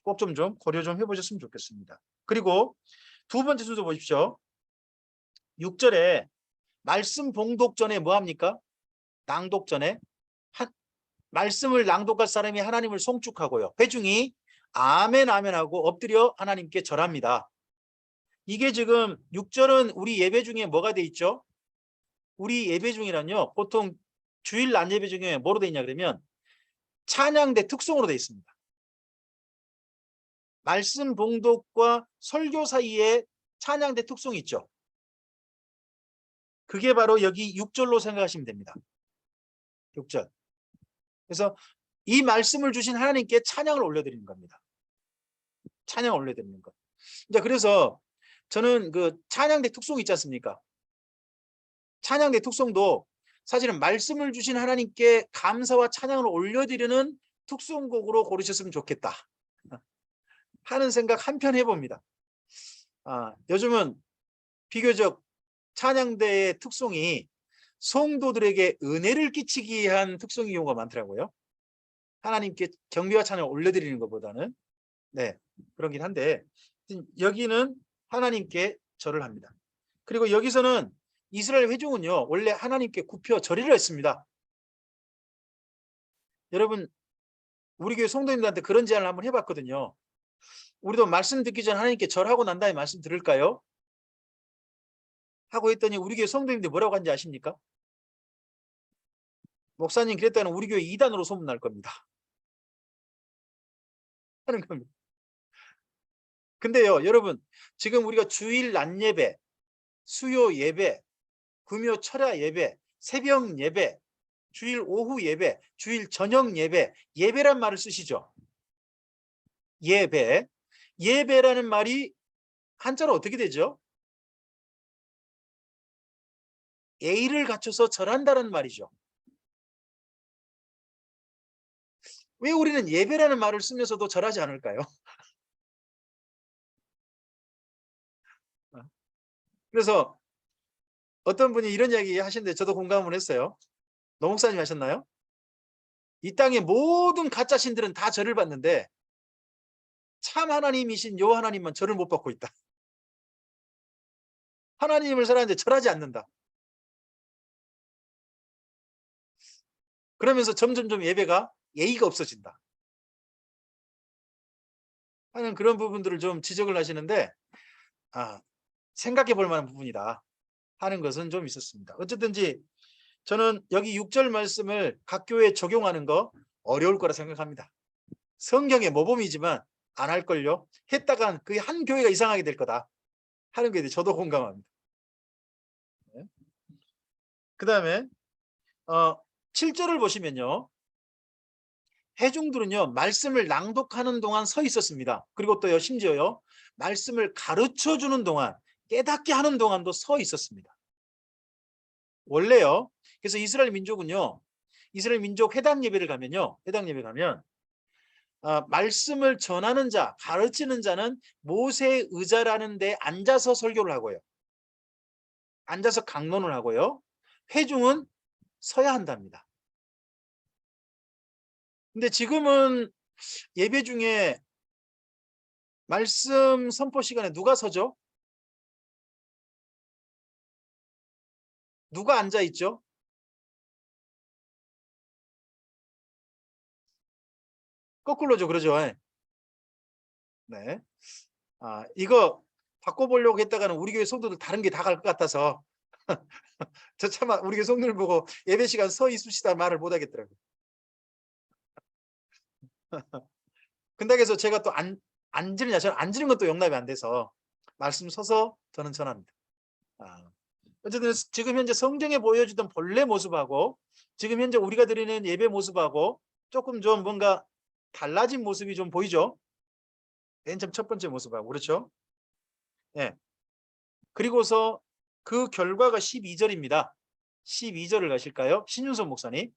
꼭 좀 고려 좀 해보셨으면 좋겠습니다. 그리고 두 번째 순서 보십시오. 6절에 말씀 봉독 전에 뭐 합니까? 낭독 전에 말씀을 낭독할 사람이 하나님을 송축하고요. 회중이 아멘 아멘 하고 엎드려 하나님께 절합니다. 이게 지금 6절은 우리 예배 중에 뭐가 돼 있죠? 우리 예배 중이란요. 보통 주일 낮 예배 중에 뭐로 돼 있냐 그러면 찬양대 특송으로 돼 있습니다. 말씀 봉독과 설교 사이에 찬양대 특송이 있죠. 그게 바로 여기 6절로 생각하시면 됩니다. 6절. 그래서 이 말씀을 주신 하나님께 찬양을 올려드리는 겁니다. 찬양을 올려드리는 것. 이제 그래서 저는 그 찬양대 특송이 있지 않습니까? 찬양대 특송도 사실은 말씀을 주신 하나님께 감사와 찬양을 올려드리는 특송곡으로 고르셨으면 좋겠다 하는 생각 한편 해봅니다. 요즘은 비교적 찬양대의 특송이 성도들에게 은혜를 끼치기 위한 특송의 경우가 많더라고요. 하나님께 경배와 찬양을 올려드리는 것보다는 그러긴 한데 여기는 하나님께 절을 합니다. 그리고 여기서는 이스라엘 회중은요 원래 하나님께 굽혀 절을 했습니다. 여러분 우리 교회 성도님들한테 그런 제안을 한번 해봤거든요. 우리도 말씀 듣기 전 하나님께 절하고 난 다음에 말씀 들을까요? 하고 했더니 우리 교회 성도님들 뭐라고 하는지 아십니까? 목사님 그랬다는 우리 교회 이단으로 소문날 겁니다 하는 겁니다. 근데요 여러분 지금 우리가 주일 낮 예배, 수요 예배, 금요 철야 예배, 새벽 예배, 주일 오후 예배, 주일 저녁 예배, 예배란 말을 쓰시죠. 예배. 예배라는 말이 한자로 어떻게 되죠? 예의를 갖춰서 절한다는 말이죠. 왜 우리는 예배라는 말을 쓰면서도 절하지 않을까요? 그래서 어떤 분이 이런 이야기 하시는데 저도 공감을 했어요. 노 목사님 하셨나요? 이 땅의 모든 가짜 신들은 다 절을 받는데 참 하나님이신 요 하나님만 절을 못 받고 있다. 하나님을 사랑하는데 절하지 않는다. 그러면서 점점점 예배가 예의가 없어진다 하는 그런 부분들을 좀 지적을 하시는데 생각해 볼 만한 부분이다 하는 것은 좀 있었습니다. 어쨌든지 저는 여기 6절 말씀을 각 교회에 적용하는 거 어려울 거라 생각합니다. 성경의 모범이지만 안 할걸요. 했다간 그 한 교회가 이상하게 될 거다 하는 거에 대해 저도 공감합니다. 그 다음에 7절을 보시면요. 회중들은요 말씀을 낭독하는 동안 서 있었습니다. 그리고 또요 심지어요 말씀을 가르쳐 주는 동안 깨닫게 하는 동안도 서 있었습니다. 원래요. 그래서 이스라엘 민족은요. 이스라엘 민족 회당 예배를 가면요. 회당 예배 가면 말씀을 전하는 자, 가르치는 자는 모세의 의자라는 데 앉아서 설교를 하고요. 앉아서 강론을 하고요. 회중은 서야 한답니다. 근데 지금은 예배 중에 말씀 선포 시간에 누가 서죠? 누가 앉아 있죠? 거꾸로죠. 그러죠. 네. 이거 바꿔보려고 했다가는 우리 교회 성도들 다른 게 다 갈 것 같아서 저 차마 우리 교회 성도들 보고 예배 시간 서 있읍시다 말을 못 하겠더라고요. 근데 그래서 제가 또 앉으느냐, 저는 앉는 것도 용납이 안 돼서 말씀 서서 저는 전합니다. 어쨌든 지금 현재 성경에 보여주던 본래 모습하고 지금 현재 우리가 드리는 예배 모습하고 조금 좀 뭔가 달라진 모습이 좀 보이죠? 맨 처음 첫 번째 모습하고. 그렇죠? 예. 그리고서 그 결과가 12절입니다. 12절을 가실까요? 신윤선 목사님.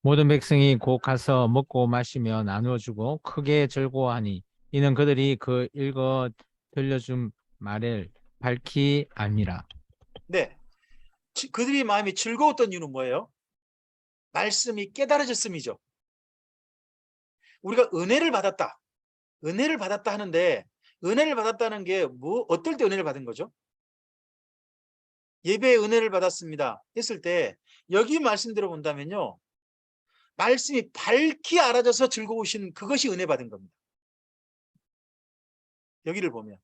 모든 백성이 곧 가서 먹고 마시며 나누어 주고 크게 즐거워하니 이는 그들이 그 읽어 들려준 말을 밝히 알미라. 네. 그들이 마음이 즐거웠던 이유는 뭐예요? 말씀이 깨달아졌음이죠. 우리가 은혜를 받았다. 은혜를 받았다 하는데 은혜를 받았다는 게 뭐 어떨 때 은혜를 받은 거죠? 예배에 은혜를 받았습니다 했을 때 여기 말씀대로 본다면요. 말씀이 밝히 알아져서 즐거우신 그것이 은혜 받은 겁니다. 여기를 보면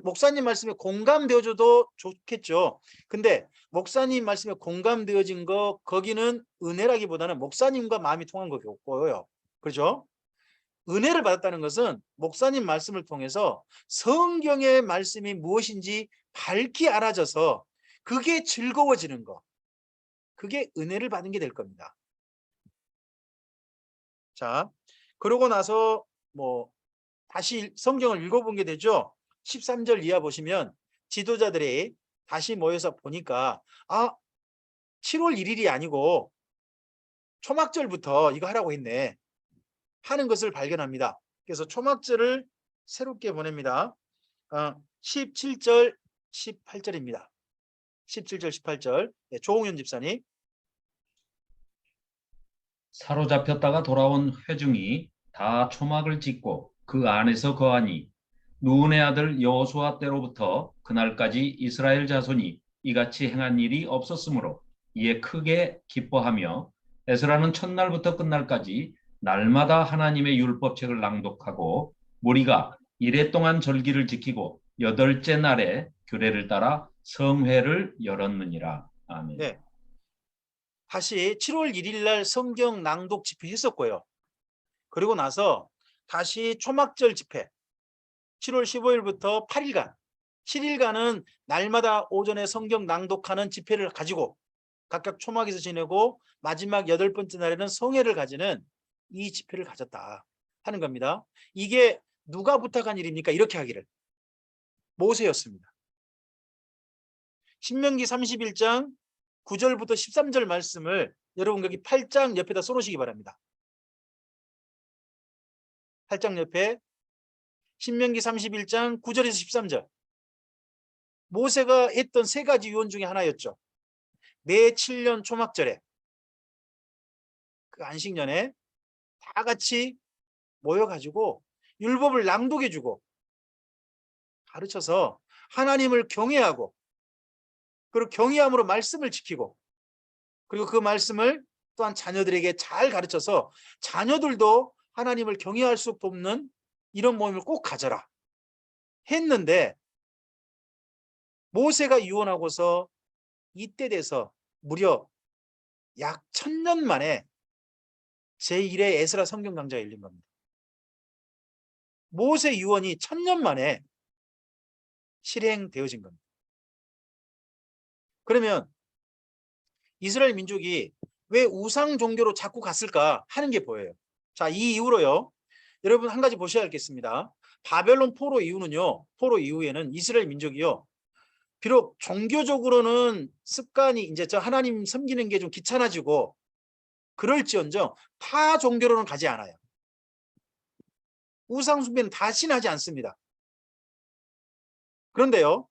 목사님 말씀에 공감되어줘도 좋겠죠. 근데 목사님 말씀에 공감되어진 거 거기는 은혜라기보다는 목사님과 마음이 통한 거고요. 그렇죠? 은혜를 받았다는 것은 목사님 말씀을 통해서 성경의 말씀이 무엇인지 밝히 알아져서 그게 즐거워지는 거. 그게 은혜를 받은 게 될 겁니다. 자, 그러고 나서 뭐 다시 성경을 읽어본 게 되죠. 13절 이하 보시면 지도자들이 다시 모여서 보니까 7월 1일이 아니고 초막절부터 이거 하라고 했네 하는 것을 발견합니다. 그래서 초막절을 새롭게 보냅니다. 17절 18절입니다. 17절 18절 조홍현 집사님. 사로잡혔다가 돌아온 회중이 다 초막을 짓고 그 안에서 거하니 눈의 아들 여호수아 때로부터 그날까지 이스라엘 자손이 이같이 행한 일이 없었으므로 이에 크게 기뻐하며 에스라는 첫날부터 끝날까지 날마다 하나님의 율법책을 낭독하고 무리가 이래 동안 절기를 지키고 8째 날에 규례를 따라 성회를 열었느니라. 아멘. 네. 다시 7월 1일 날 성경 낭독 집회 했었고요. 그리고 나서 다시 초막절 집회 7월 15일부터 8일간 7일간은 날마다 오전에 성경 낭독하는 집회를 가지고 각각 초막에서 지내고 마지막 8번째 날에는 성회를 가지는 이 집회를 가졌다 하는 겁니다. 이게 누가 부탁한 일입니까? 이렇게 하기를. 모세였습니다. 신명기 31장 9절부터 13절 말씀을 여러분 여기 8장 옆에다 써놓으시기 바랍니다. 8장 옆에 신명기 31장 9절에서 13절 모세가 했던 3가지 유언 중에 하나였죠. 매 7년 초막절에 그 안식년에 다 같이 모여가지고 율법을 낭독해주고 가르쳐서 하나님을 경외하고 그리고 경외함으로 말씀을 지키고 그리고 그 말씀을 또한 자녀들에게 잘 가르쳐서 자녀들도 하나님을 경외할 수 없는 이런 모임을 꼭 가져라 했는데 모세가 유언하고서 이때 돼서 무려 약 1000년 만에 제1회 에스라 성경 강좌가 열린 겁니다. 모세 유언이 1000년 만에 실행되어진 겁니다. 그러면 이스라엘 민족이 왜 우상 종교로 자꾸 갔을까 하는 게 보여요. 자, 이 이후로요. 여러분 한 가지 보셔야 겠습니다. 바벨론 포로 이후는요. 포로 이후에는 이스라엘 민족이요. 비록 종교적으로는 습관이 이제 저 하나님 섬기는 게 좀 귀찮아지고 그럴지언정 타 종교로는 가지 않아요. 우상 숭배는 다시는 하지 않습니다. 그런데요.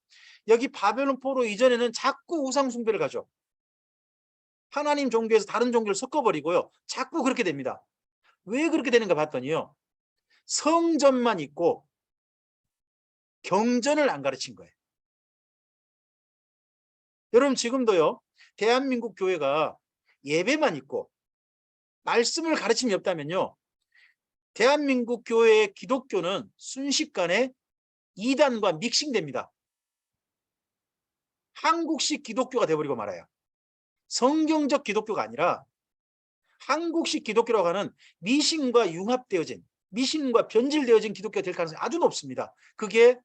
여기 바벨론 포로 이전에는 자꾸 우상 숭배를 가죠. 하나님 종교에서 다른 종교를 섞어버리고요. 자꾸 그렇게 됩니다. 왜 그렇게 되는가 봤더니요. 성전만 있고 경전을 안 가르친 거예요. 여러분 지금도요. 대한민국 교회가 예배만 있고 말씀을 가르침이 없다면요. 대한민국 교회의 기독교는 순식간에 이단과 믹싱됩니다. 한국식 기독교가 되어버리고 말아요. 성경적 기독교가 아니라 한국식 기독교라고 하는 미신과 융합되어진, 미신과 변질되어진 기독교가 될 가능성이 아주 높습니다. 그게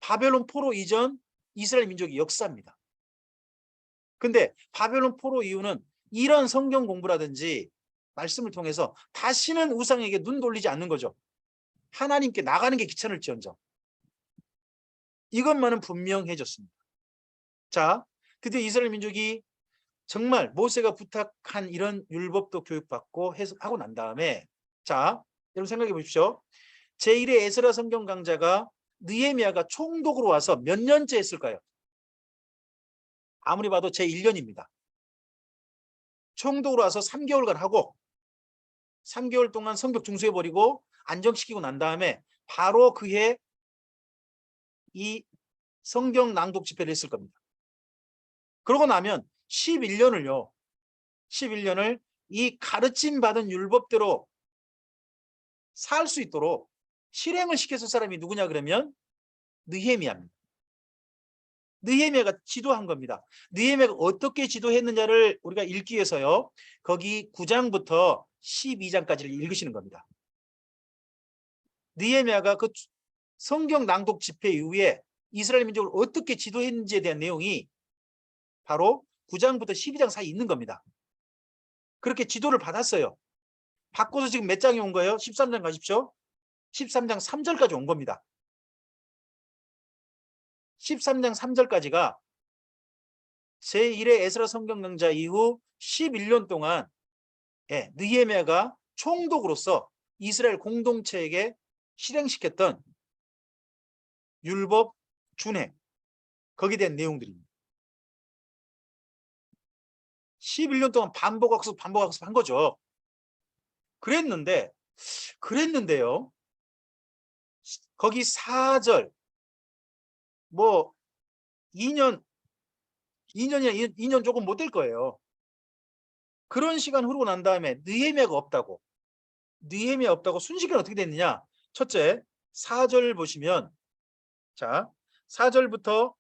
바벨론 포로 이전 이스라엘 민족의 역사입니다. 근데 바벨론 포로 이후는 이런 성경 공부라든지 말씀을 통해서 다시는 우상에게 눈 돌리지 않는 거죠. 하나님께 나가는 게 귀찮을지언정. 이것만은 분명해졌습니다. 자, 드디어 이스라엘 민족이 정말 모세가 부탁한 이런 율법도 교육받고 해석하고 난 다음에, 자, 여러분 생각해 보십시오. 제1회 에스라 성경 강자가 느헤미야가 총독으로 와서 몇 년째 했을까요? 아무리 봐도 제1년입니다. 총독으로 와서 3개월간 하고 3개월 동안 성벽 중수해버리고 안정시키고 난 다음에 바로 그해 이 성경 낭독 집회를 했을 겁니다. 그러고 나면 11년을 이 가르침 받은 율법대로 살 수 있도록 실행을 시켰을 사람이 누구냐 그러면 느헤미야입니다. 느헤미야가 지도한 겁니다. 느헤미야가 어떻게 지도했느냐를 우리가 읽기 위해서요. 거기 9장부터 12장까지를 읽으시는 겁니다. 느헤미야가 그 성경 낭독 집회 이후에 이스라엘 민족을 어떻게 지도했는지에 대한 내용이 바로 9장부터 12장 사이에 있는 겁니다. 그렇게 지도를 받았어요. 바꿔서 지금 몇 장이 온 거예요? 13장 가십시오. 13장 3절까지 온 겁니다. 13장 3절까지가 제1회 에스라 성경 강자 이후 11년 동안 느헤미야가 총독으로서 이스라엘 공동체에게 실행시켰던 율법 준행, 거기에 대한 내용들입니다. 11년 동안 반복학습 한 거죠. 그랬는데요. 거기 4절 뭐 2년 조금 못 될 거예요. 그런 시간 흐르고 난 다음에 느헤미야가 없다고 순식간에 어떻게 됐느냐. 첫째 4절 보시면, 자 4절부터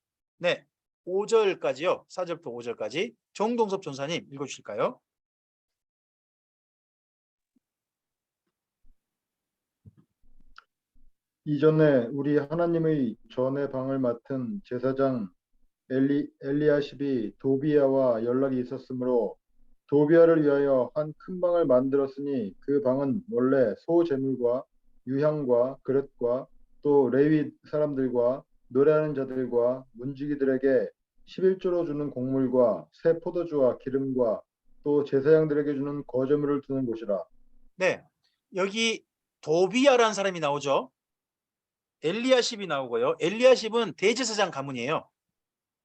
5절까지요. 4절부터 5절까지 정동섭 전사님 읽어주실까요? 이전에 우리 하나님의 전의 방을 맡은 제사장 엘리야십이 도비야와 연락이 있었으므로 도비야를 위하여 한 큰 방을 만들었으니 그 방은 원래 소제물과 유향과 그릇과 또 레위 사람들과 노래하는 자들과 문지기들에게 11조로 주는 곡물과 새 포도주와 기름과 또 제사장들에게 주는 거제물을 두는 곳이라. 네, 여기 도비야라는 사람이 나오죠. 엘리야십이 나오고요. 엘리야십은 대제사장 가문이에요.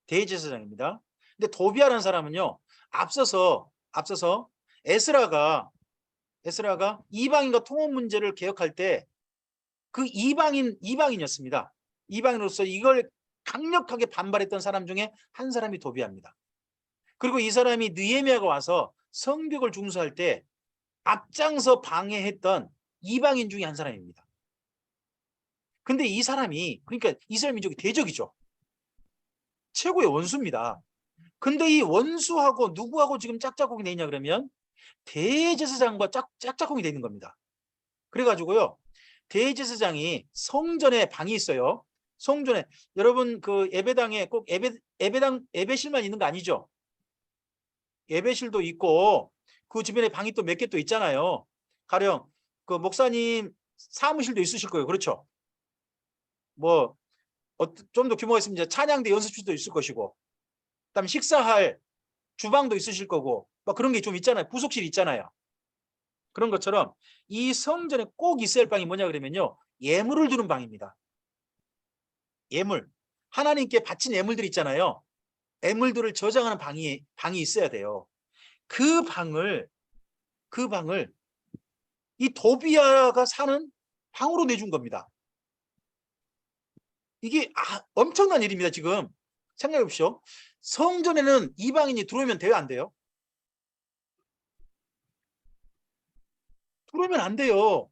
대제사장입니다. 근데 도비야라는 사람은요, 앞서서 에스라가 이방인과 통혼 문제를 개혁할 때 그 이방인이었습니다. 이방인으로서 이걸 강력하게 반발했던 사람 중에 한 사람이 도비야입니다. 그리고 이 사람이 느헤미야가 와서 성벽을 중수할 때 앞장서 방해했던 이방인 중에 한 사람입니다. 근데 이 사람이, 그러니까 이스라엘 민족의 대적이죠. 최고의 원수입니다. 근데 이 원수하고 누구하고 지금 짝짝꿍이 돼 있냐 그러면 대제사장과 짝짝꿍이 돼 있는 겁니다. 그래가지고요, 대제사장이 성전에 방이 있어요. 성전에, 여러분 그 예배당에 꼭 예배실만 있는 거 아니죠? 예배실도 있고 그 주변에 방이 또 몇 개 또 있잖아요. 가령 그 목사님 사무실도 있으실 거예요. 그렇죠? 뭐 좀 더 규모가 있으면 이제 찬양대 연습실도 있을 것이고, 그다음에 식사할 주방도 있으실 거고, 막 그런 게 좀 있잖아요. 부속실 있잖아요. 그런 것처럼 이 성전에 꼭 있어야 할 방이 뭐냐 그러면요, 예물을 두는 방입니다. 예물, 하나님께 바친 예물들 있잖아요. 예물들을 저장하는 방이 있어야 돼요. 그 방을 이 도비야가 사는 방으로 내준 겁니다. 이게 엄청난 일입니다. 지금 생각해 보십시오. 성전에는 이방인이 들어오면 돼요, 안 돼요? 들어오면 안 돼요.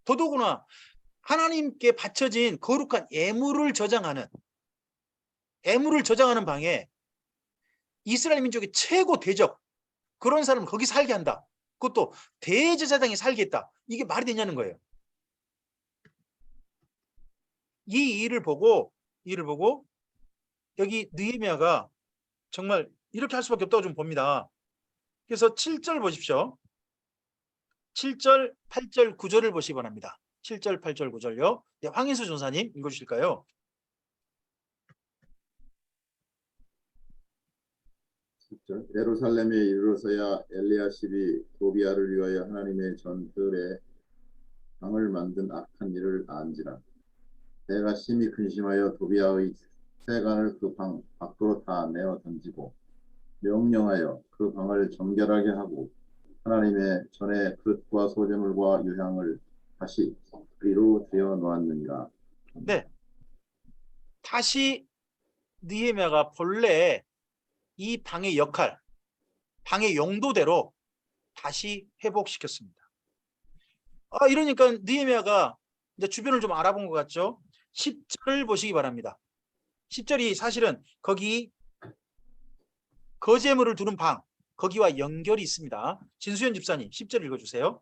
더더구나 하나님께 바쳐진 거룩한 예물을 저장하는 방에 이스라엘 민족의 최고 대적, 그런 사람을 거기 살게 한다. 그것도 대제사장이 살게 했다. 이게 말이 되냐는 거예요. 이 일을 보고 여기 느헤미야가 정말 이렇게 할 수밖에 없다고 좀 봅니다. 그래서 7절 보십시오. 7절, 8절, 9절을 보시기 바랍니다. 7절, 8절, 9절요. 네, 황인수 전사님 읽어주실까요? 10절. 예루살렘에 이르러서야 엘리야십이 도비야를 위하여 하나님의 전들에 방을 만든 악한 일을 안지라. 내가 심히 근심하여 도비야의 세간을 그 방 밖으로 다 내어 던지고 명령하여 그 방을 정결하게 하고 하나님의 전에 그릇과 소재물과 유향을 다시 그리로 되어 놓았느니라. 네, 다시 느헤미야가 본래 이 방의 역할, 방의 용도대로 다시 회복시켰습니다. 이러니까 느헤미야가 이제 주변을 좀 알아본 것 같죠? 10절을 보시기 바랍니다. 10절이 사실은 거기 거제물을 두는 방, 거기와 연결이 있습니다. 진수현 집사님 10절 읽어주세요.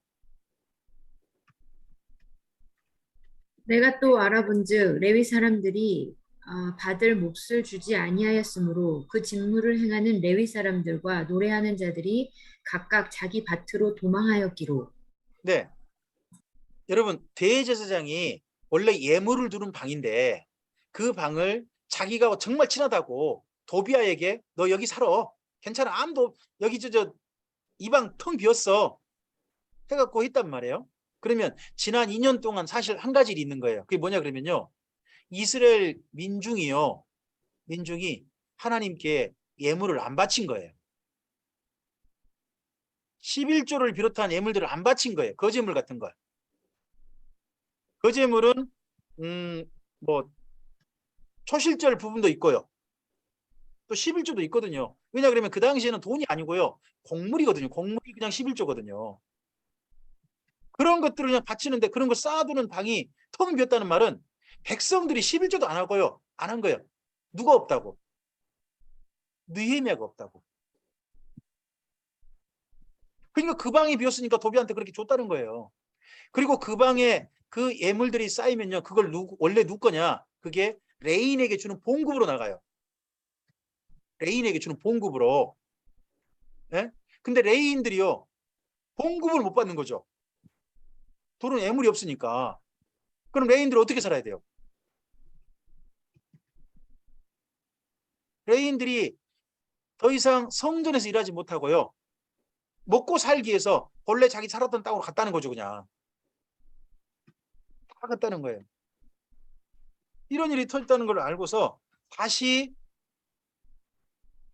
내가 또 알아본즉 레위 사람들이 받을 몫을 주지 아니하였으므로 그 직무를 행하는 레위 사람들과 노래하는 자들이 각각 자기 밭으로 도망하였기로. 네, 여러분 대제사장이 원래 예물을 두는 방인데 그 방을 자기가 정말 친하다고 도비야에게 너 여기 살아, 괜찮아, 아무도 여기 이 방 텅 비었어 해갖고 했단 말이에요. 그러면 지난 2년 동안 사실 한 가지 일이 있는 거예요. 그게 뭐냐 그러면요, 이스라엘 민중이 하나님께 예물을 안 바친 거예요. 11조를 비롯한 예물들을 안 바친 거예요. 거제물 같은 걸. 거제물은 뭐 초실절 부분도 있고요. 또 11조도 있거든요. 왜냐 그러면 그 당시에는 돈이 아니고요, 곡물이거든요. 곡물이 그냥 11조거든요. 그런 것들을 그냥 바치는데 그런 걸 쌓아두는 방이 텅 비었다는 말은 백성들이 11조도 안 하고요. 안 한 거예요. 누가 없다고? 느헤미야가 없다고. 그러니까 그 방이 비었으니까 도비한테 그렇게 줬다는 거예요. 그리고 그 방에 그 예물들이 쌓이면요, 그걸 원래 누구 거냐? 그게 레인에게 주는 봉급으로 나가요. 레인에게 주는 봉급으로. 예? 근데 레인들이요, 봉급을 못 받는 거죠. 돈은 예물이 없으니까. 그럼 레인들이 어떻게 살아야 돼요? 레인들이 더 이상 성전에서 일하지 못하고요, 먹고 살기 위해서 본래 자기 살았던 땅으로 갔다는 거죠. 그냥 다 갔다는 거예요. 이런 일이 터졌다는 걸 알고서 다시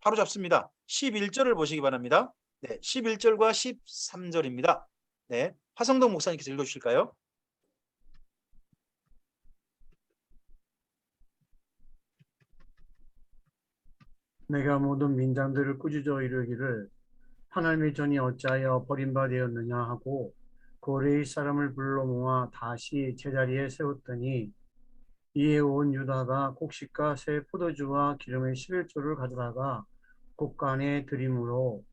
바로 잡습니다. 11절을 보시기 바랍니다. 네, 11절과 13절입니다. 네, 화성동 목사님께서 읽어주실까요? 내가 모든 민장들을 꾸짖어 이르기를 하나님의 전이 어찌하여 버림받았느냐 하고 고레의 사람을 불러 모아 다시 제자리에 세웠더니 이에 온 유다가 곡식과 새 포도주와 기름의 11조를 가져다가 곡간에 드림으로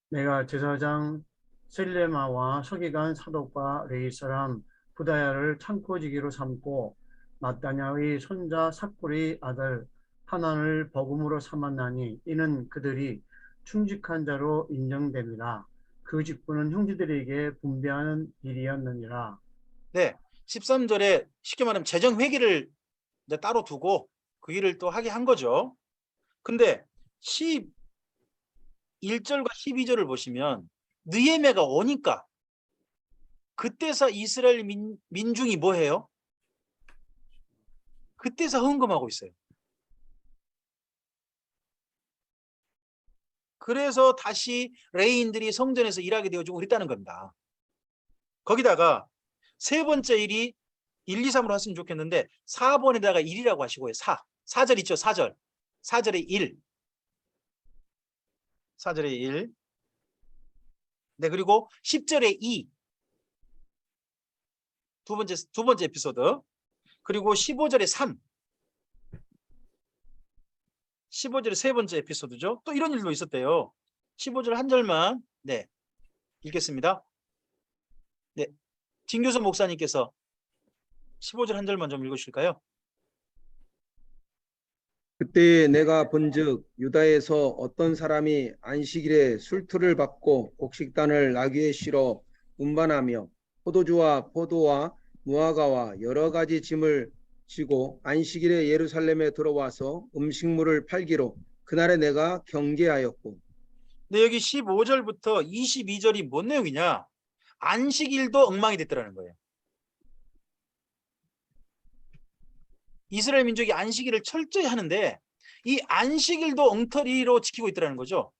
내가 제사장 셀레마와 서기관 사독과 레위 사람 부다야를 창고지기로 삼고 마따냐의 손자 삭골의 아들 하난을 버금으로 삼았나니 이는 그들이 충직한 자로 인정됩니다. 그 직분은 형제들에게 분배하는 일이었느니라. 네, 13절에 쉽게 말하면 재정회계를 이제 따로 두고 그 일을 또 하게 한 거죠. 근데 11절과 12절을 보시면 느헤미야가 오니까 그때서 이스라엘 민중이 뭐 해요? 그때서 헌금하고 있어요. 그래서 다시 레인들이 성전에서 일하게 되어지고 그랬다는 겁니다. 거기다가 세 번째 일이 1, 2, 3으로 했으면 좋겠는데 4번에다가 1이라고 하시고요. 4절 있죠. 4절. 4절에 1. 4절에 1. 네, 그리고 10절에 2. 두 번째 에피소드. 그리고 15절에 3. 15절에 세 번째 에피소드죠. 또 이런 일도 있었대요. 15절 한 절만 네, 읽겠습니다. 네, 진교선 목사님께서 15절 한 절만 좀 읽으실까요? 그때 내가 본즉 유다에서 어떤 사람이 안식일에 술틀을 받고 곡식단을 나귀에 실어 운반하며 포도주와 포도와 무화과와 여러 가지 짐을 지고 안식일에 예루살렘에 들어와서 음식물을 팔기로 그날에 내가 경계하였고. 네, 여기 15절부터 22절이 뭔 내용이냐? 안식일도 엉망이 됐더라는 거예요. 이스라엘 민족이 안식일을 철저히 하는데 이 안식일도 엉터리로 지키고 있더라는 거죠.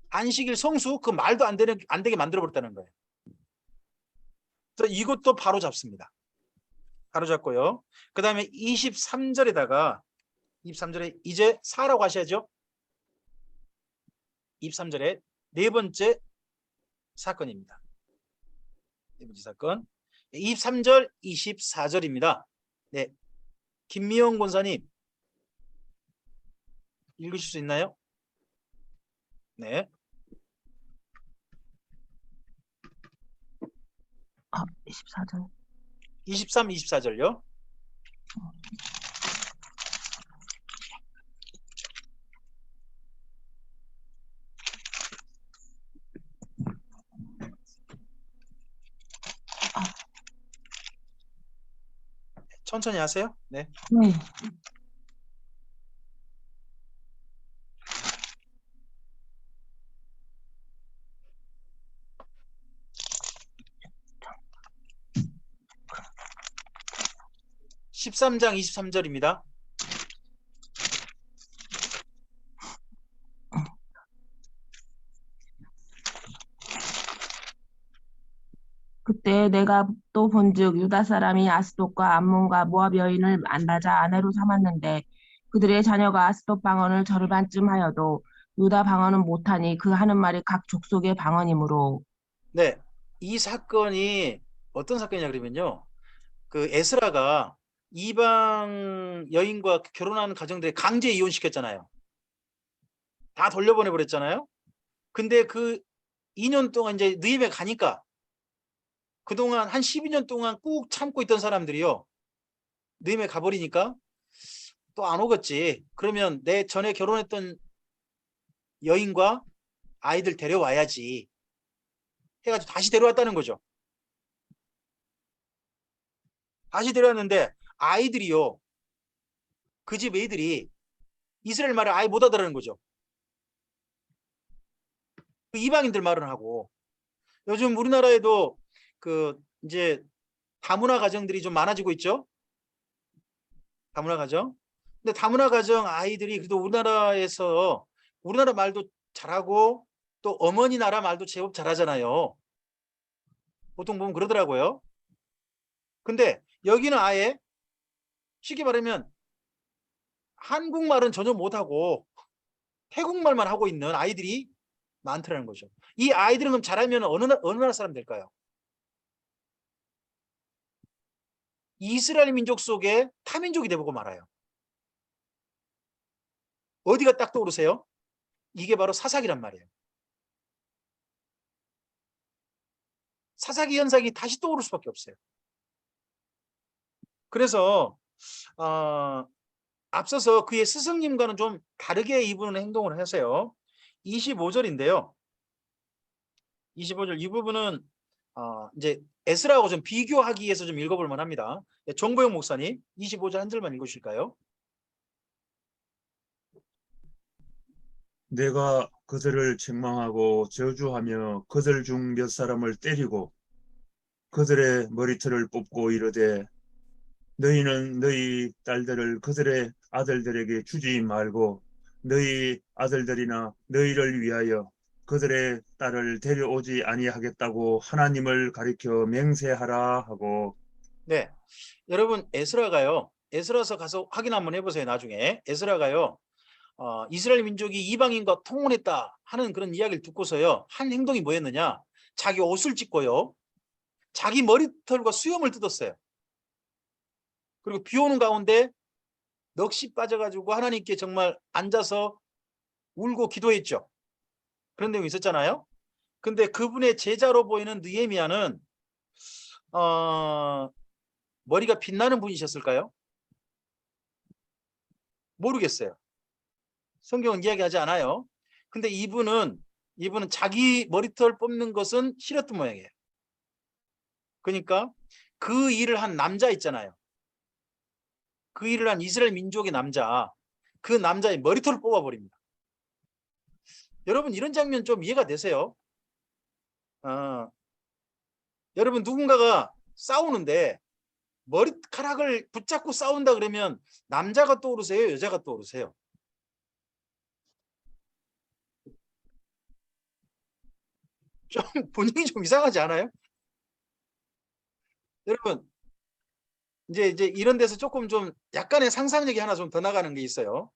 안식일 성수 그 말도 안 되게 만들어 버렸다는 거예요. 그래서 이것도 바로 잡습니다. 바로 잡고요. 그 다음에 23절에 이제 사라고 하셔야죠. 23절에 네 번째 사건입니다. 네 번째 사건. 23절, 24절입니다. 네, 김미영 권사님 읽으실 수 있나요? 네. 24절. 23, 24절요. 천천히 하세요. 네. 13장 23절입니다. 그때 내가 또 본즉 유다 사람이 아스돗과 암몬과 모압 여인을 맞아 아내로 삼았는데 그들의 자녀가 아스돗 방언을 절반쯤 하여도 유다 방언은 못하니 그 하는 말이 각 족속의 방언이므로. 네, 이 사건이 어떤 사건이냐 그러면요. 그 에스라가 이방 여인과 결혼하는 가정들에 강제 이혼시켰잖아요. 다 돌려보내 버렸잖아요. 근데 그 2년 동안 이제 느헤미야 가니까 그동안 한 12년 동안 꾹 참고 있던 사람들이요. 느헤미야 가버리니까 또 안 오겠지. 그러면 내 전에 결혼했던 여인과 아이들 데려와야지 해가지고 다시 데려왔다는 거죠. 다시 데려왔는데 아이들이요. 그 집 애들이 이스라엘 말을 아예 못 알아듣는 거죠. 그 이방인들 말은 하고. 요즘 우리나라에도 그 이제 다문화 가정들이 좀 많아지고 있죠. 다문화 가정. 근데 다문화 가정 아이들이 그래도 우리나라에서 우리나라 말도 잘하고 또 어머니 나라 말도 제법 잘하잖아요. 보통 보면 그러더라고요. 근데 여기는 아예 쉽게 말하면 한국말은 전혀 못하고 태국말만 하고 있는 아이들이 많더라는 거죠. 이 아이들은 그럼 잘하면 어느 나라 사람 될까요? 이스라엘 민족 속에 타민족이 되고 말아요. 어디가 딱 떠오르세요? 이게 바로 사사기란 말이에요. 사사기 현상이 다시 떠오를 수밖에 없어요. 그래서 앞서서 그의 스승님과는 좀 다르게 이분은 행동을 하세요. 25절인데요. 25절 이 부분은 이제 에스라하고 좀 비교하기 위해서 좀 읽어볼 만합니다. 정보영 목사님 25절 한 절만 읽으실까요? 내가 그들을 책망하고 저주하며 그들 중 몇 사람을 때리고 그들의 머리털을 뽑고 이르되 너희는 너희 딸들을 그들의 아들들에게 주지 말고 너희 아들들이나 너희를 위하여 그들의 딸을 데려오지 아니하겠다고 하나님을 가리켜 맹세하라 하고 네, 여러분 에스라가요. 에스라서 가서 확인 한번 해보세요. 나중에 에스라가요. 이스라엘 민족이 이방인과 통혼했다 하는 그런 이야기를 듣고서요. 한 행동이 뭐였느냐? 자기 옷을 찢고요. 자기 머리털과 수염을 뜯었어요. 그리고 비 오는 가운데 넋이 빠져가지고 하나님께 정말 앉아서 울고 기도했죠. 그런 내용이 있었잖아요. 근데 그분의 제자로 보이는 느헤미야는 머리가 빛나는 분이셨을까요? 모르겠어요. 성경은 이야기하지 않아요. 근데 이분은 자기 머리털 뽑는 것은 싫었던 모양이에요. 그러니까 그 일을 한 남자 있잖아요. 그 일을 한 이스라엘 민족의 남자, 그 남자의 머리털을 뽑아버립니다. 여러분 이런 장면 좀 이해가 되세요? 여러분 누군가가 싸우는데 머리카락을 붙잡고 싸운다 그러면 남자가 떠오르세요? 여자가 떠오르세요? 좀 분위기 좀 이상하지 않아요? 여러분 이제 이런 데서 조금 좀 약간의 상상력이 하나 좀 더 나가는 게 있어요.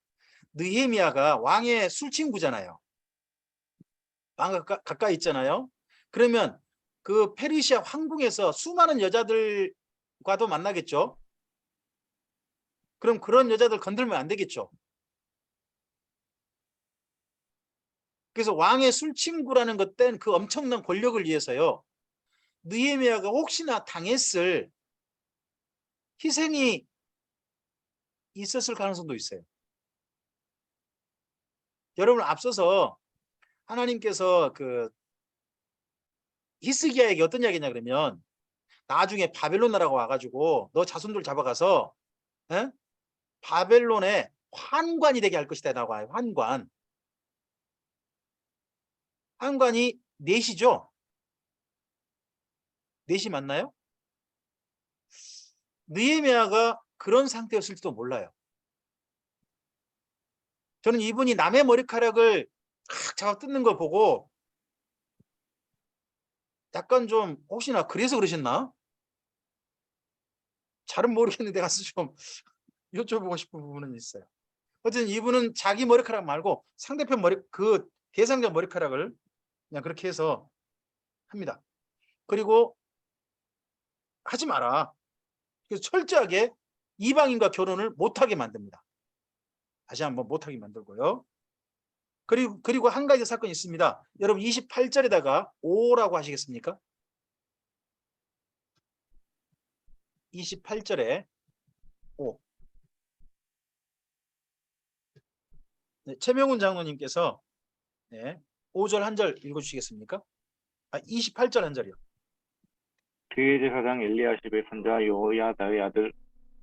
느헤미야가 왕의 술친구잖아요. 왕과 가까이 있잖아요. 그러면 그 페르시아 황궁에서 수많은 여자들과도 만나겠죠. 그럼 그런 여자들 건들면 안 되겠죠. 그래서 왕의 술친구라는 것 땐 그 엄청난 권력을 위해서요. 느헤미야가 혹시나 당했을 희생이 있었을 가능성도 있어요. 여러분 앞서서 하나님께서 그 히스기야에게 어떤 이야기냐 그러면 나중에 바벨론 나라가 와가지고 너 자손들 잡아가서 바벨론의 환관이 되게 할 것이다 라고 해요. 환관이 넷이죠. 넷이 맞나요? 느헤미야가 그런 상태였을지도 몰라요. 저는 이분이 남의 머리카락을 잡아 뜯는 걸 보고 약간 좀 혹시나 그래서 그러셨나? 잘은 모르겠는데 가서 좀 여쭤보고 싶은 부분은 있어요. 어쨌든 이분은 자기 머리카락 말고 상대편 그 대상자 머리카락을 그냥 그렇게 해서 합니다. 그리고 하지 마라. 그래서 철저하게 이방인과 결혼을 못하게 만듭니다. 다시 한번 못하게 만들고요. 그리고 한 가지 사건이 있습니다. 여러분 28절에다가 5라고 하시겠습니까? 28절에 5. 네, 최명훈 장로님께서 5절 한 절 읽어주시겠습니까? 28절 한 절이요. 대제사장 엘리야십의 손자 여호야다의 아들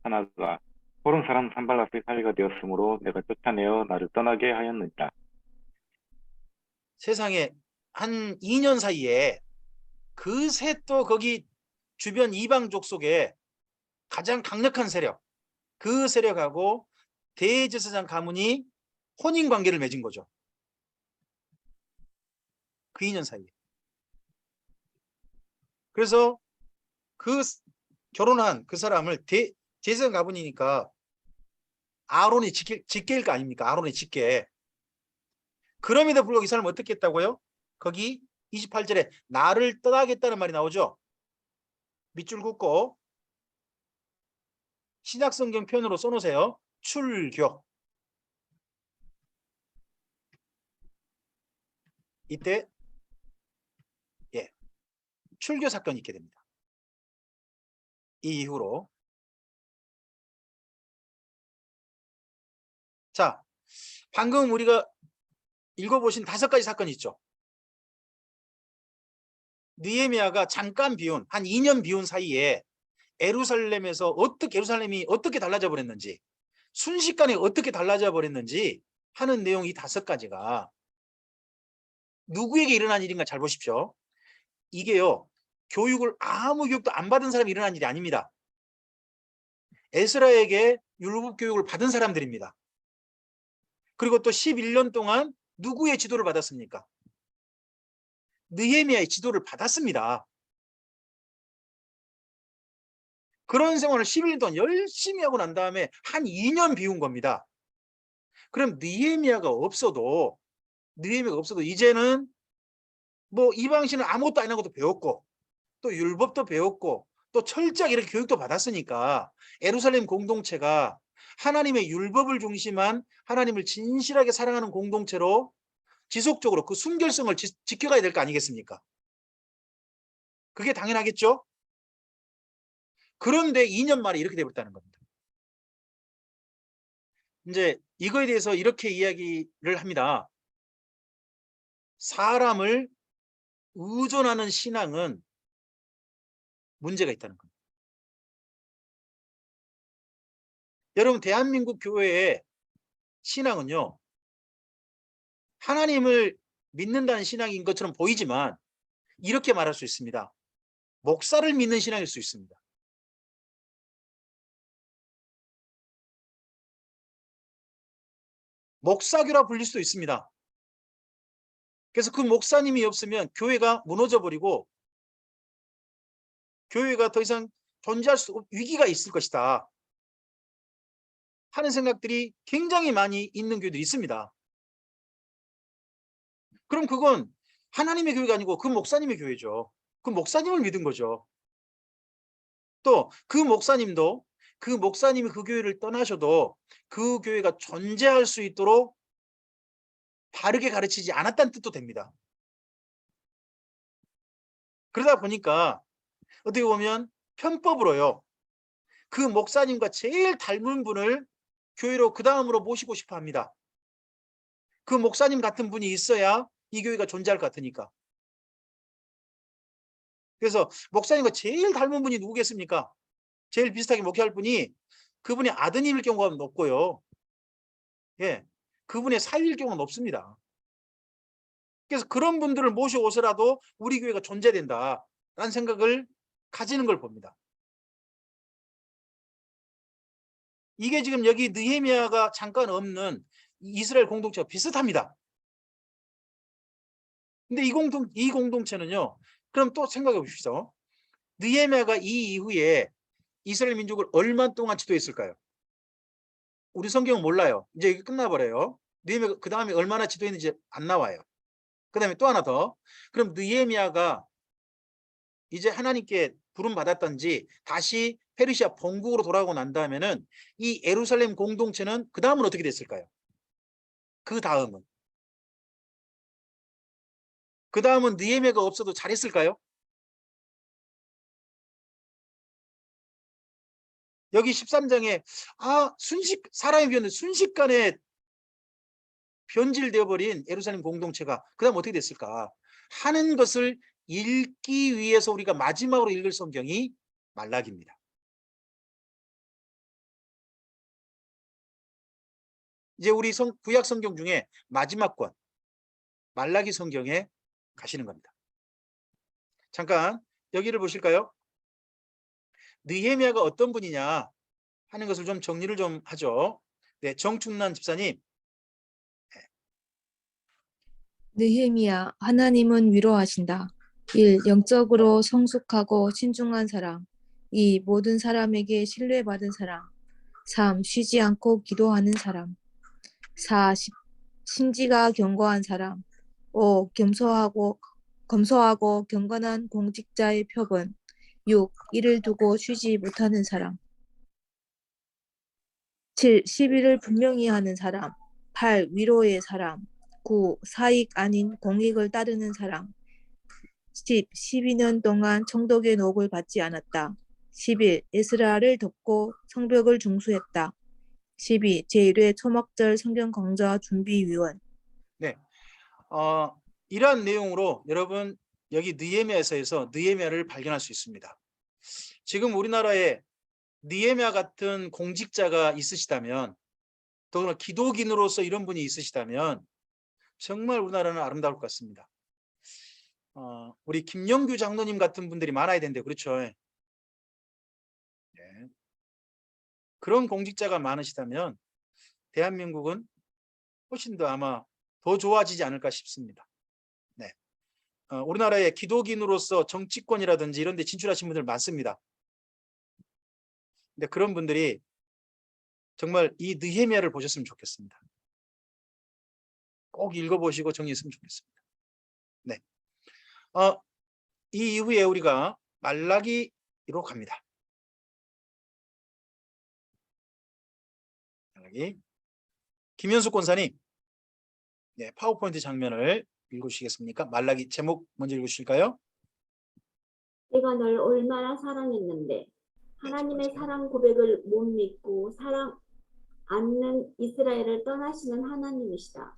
하나가 호른 사람 산발락의 사위가 되었으므로 내가 쫓아내어 나를 떠나게 하였느니라. 세상에 한 2년 사이에 그새 또 거기 주변 이방족 속에 가장 강력한 세력, 그 세력하고 대제사장 가문이 혼인관계를 맺은 거죠. 그 2년 사이에. 그래서 그 결혼한 그 사람을 제사장 가문이니까 아론이 직계일 거 아닙니까? 아론의 직계. 그럼에도 불구하고 이 사람은 어떻게 했다고요? 거기 28절에 나를 떠나겠다는 말이 나오죠. 밑줄 긋고 신약성경 표현으로 써놓으세요. 출교. 이때 출교 사건이 있게 됩니다. 이 이후로. 자, 방금 우리가 읽어보신 5가지 사건이 있죠. 느헤미야가 잠깐 비운 한 2년 비운 사이에 예루살렘이 어떻게 달라져 버렸는지, 순식간에 어떻게 달라져 버렸는지 하는 내용 이 5가지가 누구에게 일어난 일인가 잘 보십시오. 이게요, 아무 교육도 안 받은 사람이 일어난 일이 아닙니다. 에스라에게 율법 교육을 받은 사람들입니다. 그리고 또 11년 동안 누구의 지도를 받았습니까? 느헤미야의 지도를 받았습니다. 그런 생활을 11년 동안 열심히 하고 난 다음에 한 2년 비운 겁니다. 그럼 느헤미야가 없어도 이제는 뭐 이방신은 아무것도 안 한 것도 배웠고 또 율법도 배웠고 또 철저하게 이렇게 교육도 받았으니까 예루살렘 공동체가 하나님의 율법을 중심한 하나님을 진실하게 사랑하는 공동체로 지속적으로 그 순결성을 지켜가야 될 거 아니겠습니까? 그게 당연하겠죠? 그런데 2년 만에 이렇게 되었다는 겁니다. 이제 이거에 대해서 이렇게 이야기를 합니다. 사람을 의존하는 신앙은 문제가 있다는 겁니다. 여러분, 대한민국 교회의 신앙은요, 하나님을 믿는다는 신앙인 것처럼 보이지만 이렇게 말할 수 있습니다. 목사를 믿는 신앙일 수 있습니다. 목사교라 불릴 수도 있습니다. 그래서 그 목사님이 없으면 교회가 무너져 버리고 교회가 더 이상 존재할 수 없는 위기가 있을 것이다 하는 생각들이 굉장히 많이 있는 교회들이 있습니다. 그럼 그건 하나님의 교회가 아니고 그 목사님의 교회죠. 그 목사님을 믿은 거죠. 또 그 목사님도 그 목사님이 그 교회를 떠나셔도 그 교회가 존재할 수 있도록 바르게 가르치지 않았다는 뜻도 됩니다. 그러다 보니까 어떻게 보면 편법으로요, 그 목사님과 제일 닮은 분을 교회로 그 다음으로 모시고 싶어 합니다. 그 목사님 같은 분이 있어야 이 교회가 존재할 것 같으니까. 그래서 목사님과 제일 닮은 분이 누구겠습니까? 제일 비슷하게 목회할 분이 그분의 아드님일 경우가 높고요. 예, 그분의 사위일 경우는 없습니다. 그래서 그런 분들을 모셔오서라도 우리 교회가 존재된다라는 생각을 가지는 걸 봅니다. 이게 지금 여기 느헤미야가 잠깐 없는 이스라엘 공동체가 비슷합니다. 근데 이 공동체는요, 그럼 또 생각해 보십시오. 느헤미야가 이 이후에 이스라엘 민족을 얼마 동안 지도했을까요? 우리 성경은 몰라요. 이제 이게 끝나버려요. 느헤미야가 그 다음에 얼마나 지도했는지 안 나와요. 그 다음에 또 하나 더. 그럼 느헤미야가 이제 하나님께 부름 받았던지 다시 페르시아 본국으로 돌아오고 난 다음에는 이 예루살렘 공동체는 그 다음은 어떻게 됐을까요? 그 다음은 느헤미야가 없어도 잘했을까요? 여기 13장에 사람이 비었는데 순식간에 변질되어 버린 예루살렘 공동체가 그 다음 어떻게 됐을까 하는 것을 읽기 위해서 우리가 마지막으로 읽을 성경이 말라기입니다. 이제 우리 구약 성경 중에 마지막 권 말라기 성경에 가시는 겁니다. 잠깐 여기를 보실까요? 느헤미야가 어떤 분이냐 하는 것을 좀 정리를 좀 하죠. 네, 정충난 집사님. 느헤미야, 하나님은 위로하신다. 1. 영적으로 성숙하고 신중한 사람. 2. 모든 사람에게 신뢰받은 사람. 3. 쉬지 않고 기도하는 사람. 4. 신지가 견고한 사람. 5. 검소하고 경건한 공직자의 표본. 6. 일을 두고 쉬지 못하는 사람. 7. 시비를 분명히 하는 사람. 8. 위로의 사람. 9. 사익 아닌 공익을 따르는 사람. 10. 12년 동안 총독의 녹을 받지 않았다. 11. 에스라를 돕고 성벽을 중수했다. 12. 제1회 초막절 성경 강좌 준비위원. 네, 이러한 내용으로 여러분 여기 느헤미야서에서 느헤미야를 발견할 수 있습니다. 지금 우리나라에 느헤미야 같은 공직자가 있으시다면, 더구나 기독인으로서 이런 분이 있으시다면 정말 우리나라는 아름다울 것 같습니다. 우리 김영규 장로님 같은 분들이 많아야 되는데 그렇죠. 네. 그런 공직자가 많으시다면 대한민국은 훨씬 더 아마 더 좋아지지 않을까 싶습니다. 네. 우리나라에 기독인으로서 정치권이라든지 이런 데 진출하신 분들 많습니다. 근데 그런 분들이 정말 이 느헤미야를 보셨으면 좋겠습니다. 꼭 읽어보시고 정리했으면 좋겠습니다. 네. 이 이후에 우리가 말라기로 갑니다. 말라기. 김현숙 권사님, 네, 파워포인트 장면을 읽으시겠습니까? 말라기 제목 먼저 읽으실까요? 내가 널 얼마나 사랑했는데 하나님의 사랑 고백을 못 믿고 사랑 않는 이스라엘을 떠나시는 하나님이시다.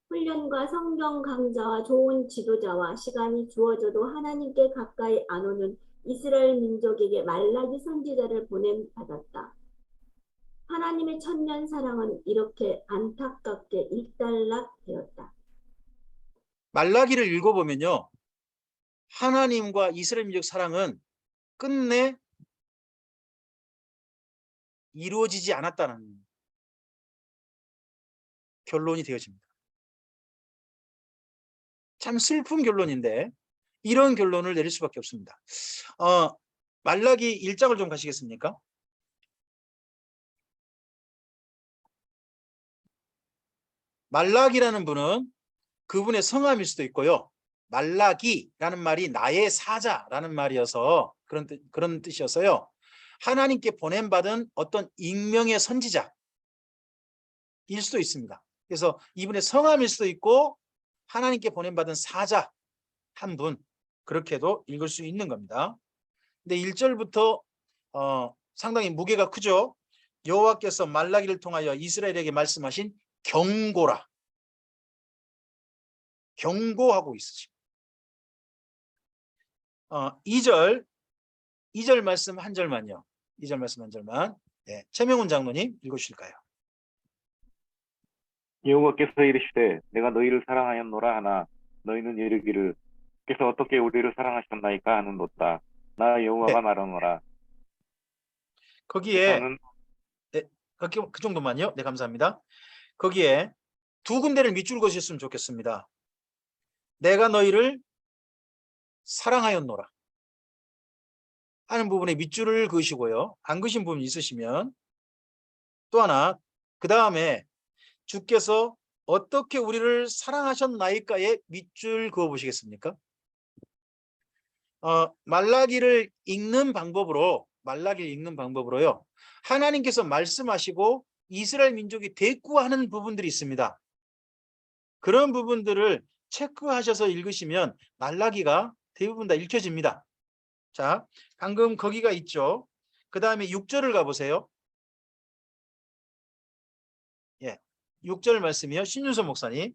훈련과 성경 강좌와 좋은 지도자와 시간이 주어져도 하나님께 가까이 안 오는 이스라엘 민족에게 말라기 선지자를 보냄받았다. 하나님의 천년 사랑은 이렇게 안타깝게 일단락되었다. 말라기를 읽어보면요, 하나님과 이스라엘 민족 사랑은 끝내 이루어지지 않았다는 결론이 되어집니다. 참 슬픈 결론인데 이런 결론을 내릴 수밖에 없습니다. 말라기 1장을 좀 가시겠습니까? 말라기라는 분은 그분의 성함일 수도 있고요. 말라기라는 말이 나의 사자라는 말이어서 그런 뜻이었어요. 하나님께 보냄받은 어떤 익명의 선지자일 수도 있습니다. 그래서 이분의 성함일 수도 있고 하나님께 보냄받은 사자 한 분, 그렇게도 읽을 수 있는 겁니다. 근데 1절부터 상당히 무게가 크죠. 여호와께서 말라기를 통하여 이스라엘에게 말씀하신 경고라. 경고하고 있으십니다. 2절 말씀 한 절만요. 2절 말씀 한 절만. 네, 최명훈 장로님 읽어주실까요? 여호와께서 이르시되 내가 너희를 사랑하였노라 하나 너희는 이르기를 께서 어떻게 우리를 사랑하셨나이까 하는도다. 나 여호와가 네. 말하노라. 거기에 나는 네, 그 정도만요. 네, 감사합니다. 거기에 두 군데를 밑줄 그으셨으면 좋겠습니다. 내가 너희를 사랑하였노라 하는 부분에 밑줄을 그으시고요. 안 그으신 부분 있으시면 또 하나, 그 다음에 주께서 어떻게 우리를 사랑하셨나이까에 밑줄 그어 보시겠습니까? 말라기를 읽는 방법으로요. 하나님께서 말씀하시고 이스라엘 민족이 대꾸하는 부분들이 있습니다. 그런 부분들을 체크하셔서 읽으시면 말라기가 대부분 다 읽혀집니다. 자, 방금 거기가 있죠. 그 다음에 6절을 가보세요. 예, 6절 말씀이요. 신윤선 목사님.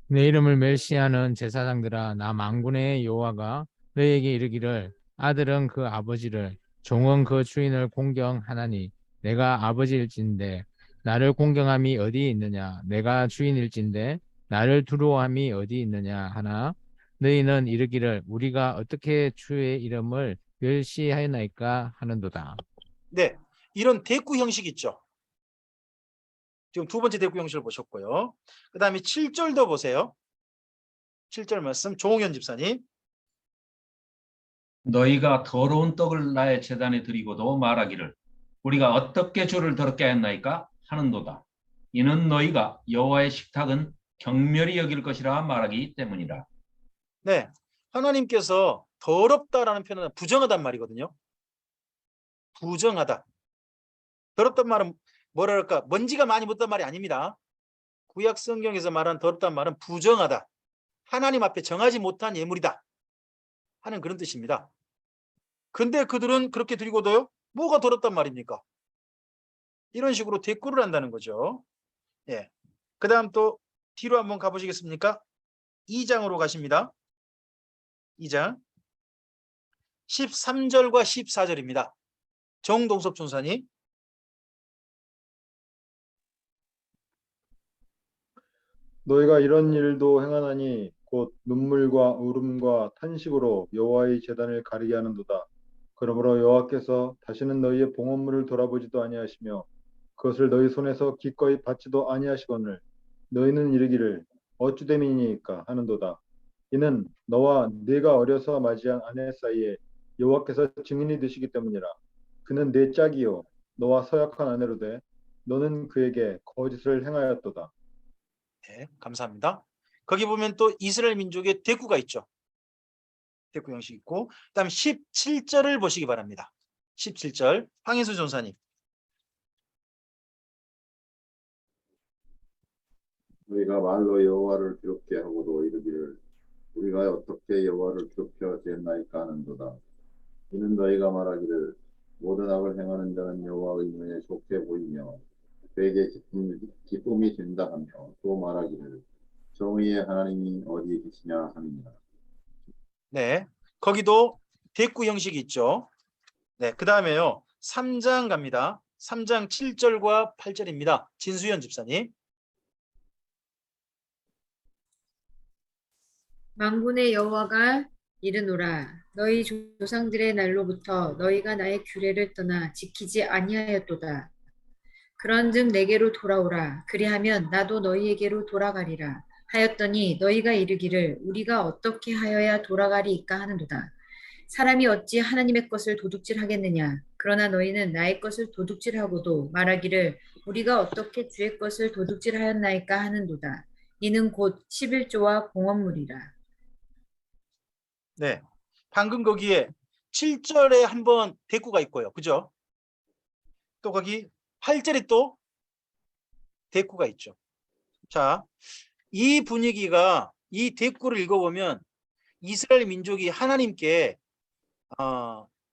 내 이름을 멸시하는 제사장들아, 나 만군의 여호와가 너에게 이르기를 아들은 그 아버지를 종은 그 주인을 공경하나니 내가 아버지일진데 나를 공경함이 어디 있느냐? 내가 주인일진데 나를 두려워함이 어디 있느냐 하나 너희는 이르기를 우리가 어떻게 주의 이름을 멸시하였나이까 하는도다. 네, 이런 대꾸 형식 있죠. 지금 두 번째 대꾸 형식을 보셨고요. 그 다음에 7절도 보세요. 7절 말씀 조홍현 집사님. 너희가 더러운 떡을 나의 제단에 드리고도 말하기를 우리가 어떻게 주를 더럽게 하였나이까 하는도다. 이는 너희가 여호와의 식탁은 경멸히 여길 것이라 말하기 때문이라. 네, 하나님께서 더럽다라는 표현은 부정하단 말이거든요. 부정하다. 더럽단 말은 뭐랄까, 먼지가 많이 묻단 말이 아닙니다. 구약 성경에서 말하는 더럽단 말은 부정하다. 하나님 앞에 정하지 못한 예물이다 하는 그런 뜻입니다. 근데 그들은 그렇게 드리고도요, 뭐가 더럽단 말입니까? 이런 식으로 대꾸를 한다는 거죠. 예. 그 다음 또 뒤로 한번 가보시겠습니까? 2장으로 가십니다. 2장 13절과 14절입니다. 정동섭 전사님. 너희가 이런 일도 행하나니 곧 눈물과 울음과 탄식으로 여호와의 제단을 가리게 하는도다. 그러므로 여호와께서 다시는 너희의 봉헌물을 돌아보지도 아니하시며 그것을 너희 손에서 기꺼이 받지도 아니하시거늘 너희는 이르기를 어찌됨이니까 하는도다. 이는 너와 네가 어려서 맞이한 아내 사이에 여호와께서 증인이 되시기 때문이라. 그는 내 짝이요 너와 서약한 아내로 돼 너는 그에게 거짓을 행하였도다. 네, 감사합니다. 거기 보면 또 이스라엘 민족의 대꾸가 있죠. 대꾸 형식 있고, 그다음 17절을 보시기 바랍니다. 17절 황인수 전사님. 너희가 말로 여호와를 괴롭게 하고도 이르기를 우리가 어떻게 여호와를 괴롭혀 되었나이까 하는도다. 이는 너희가 말하기를 모든 악을 행하는 자는 여호와의 눈에 좋게 보이며 그에게 기쁨이 된다 하며 또 말하기를 정의의 하나님이 어디 계시냐 하느니라. 네, 거기도 대꾸 형식이 있죠. 네, 그 다음에요 3장 갑니다. 3장 7절과 8절입니다. 진수연 집사님. 만군의 여호와가 이르노라 너희 조상들의 날로부터 너희가 나의 규례를 떠나 지키지 아니하였도다. 그런즉 내게로 돌아오라. 그리하면 나도 너희에게로 돌아가리라. 하였더니 너희가 이르기를 우리가 어떻게 하여야 돌아가리이까 하는도다. 사람이 어찌 하나님의 것을 도둑질하겠느냐. 그러나 너희는 나의 것을 도둑질하고도 말하기를 우리가 어떻게 주의 것을 도둑질하였나이까 하는도다. 이는 곧 11조와 공업물이라. 네, 방금 거기에 7절에 한번 대꾸가 있고요. 그죠? 또 거기 8절에 또 대꾸가 있죠. 자, 이 분위기가 이 대꾸를 읽어보면 이스라엘 민족이 하나님께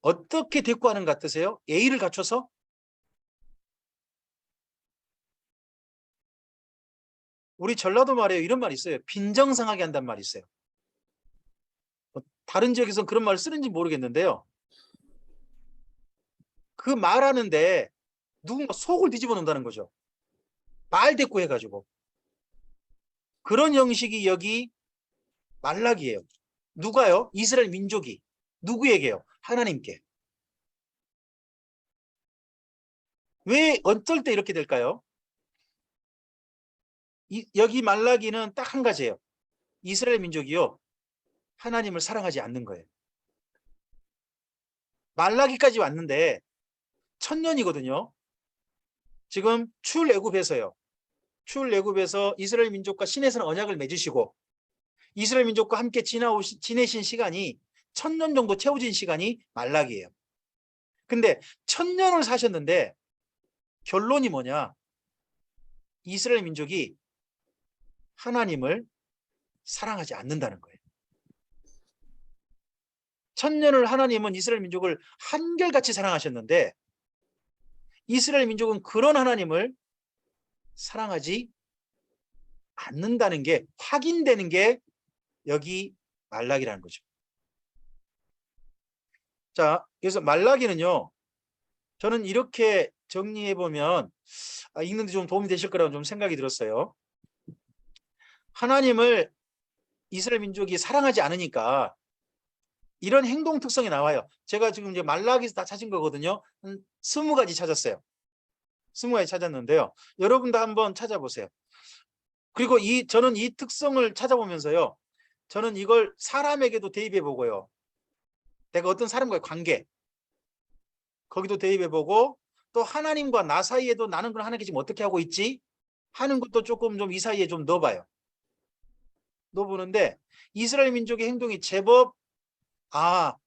어떻게 대꾸하는 것 같으세요? 예의를 갖춰서? 우리 전라도 말에 이런 말이 있어요. 빈정상하게 한단 말이 있어요. 다른 지역에서는 그런 말을 쓰는지 모르겠는데요. 그 말하는데 누군가 속을 뒤집어 놓는다는 거죠. 말 대꾸 해가지고. 그런 형식이 여기 말락이에요. 누가요? 이스라엘 민족이. 누구에게요? 하나님께. 왜 어떨 때 이렇게 될까요? 여기 말라기는 딱 한 가지예요. 이스라엘 민족이요. 하나님을 사랑하지 않는 거예요. 말라기까지 왔는데 천년이거든요. 지금 출애굽에서요. 출애굽에서 이스라엘 민족과 신에서는 언약을 맺으시고 이스라엘 민족과 함께 지내신 시간이 1000년 정도 채워진 시간이 말라기예요. 근데 1000년을 사셨는데 결론이 뭐냐? 이스라엘 민족이 하나님을 사랑하지 않는다는 거예요. 1000년을 하나님은 이스라엘 민족을 한결같이 사랑하셨는데 이스라엘 민족은 그런 하나님을 사랑하지 않는다는 게 확인되는 게 여기 말라기라는 거죠. 자, 그래서 말라기는요. 저는 이렇게 정리해 보면 읽는데 좀 도움이 되실 거라고 좀 생각이 들었어요. 하나님을 이스라엘 민족이 사랑하지 않으니까 이런 행동 특성이 나와요. 제가 지금 이제 말라기에서 다 찾은 거거든요. 20가지 찾았어요. 20가지 찾았는데요. 여러분도 한번 찾아보세요. 그리고 저는 이 특성을 찾아보면서요. 저는 이걸 사람에게도 대입해 보고요. 내가 어떤 사람과의 관계 거기도 대입해 보고 또 하나님과 나 사이에도 나는 그럼 하나님께 지금 어떻게 하고 있지? 하는 것도 조금 좀 이 사이에 좀 넣어봐요. 넣어보는데 이스라엘 민족의 행동이 제법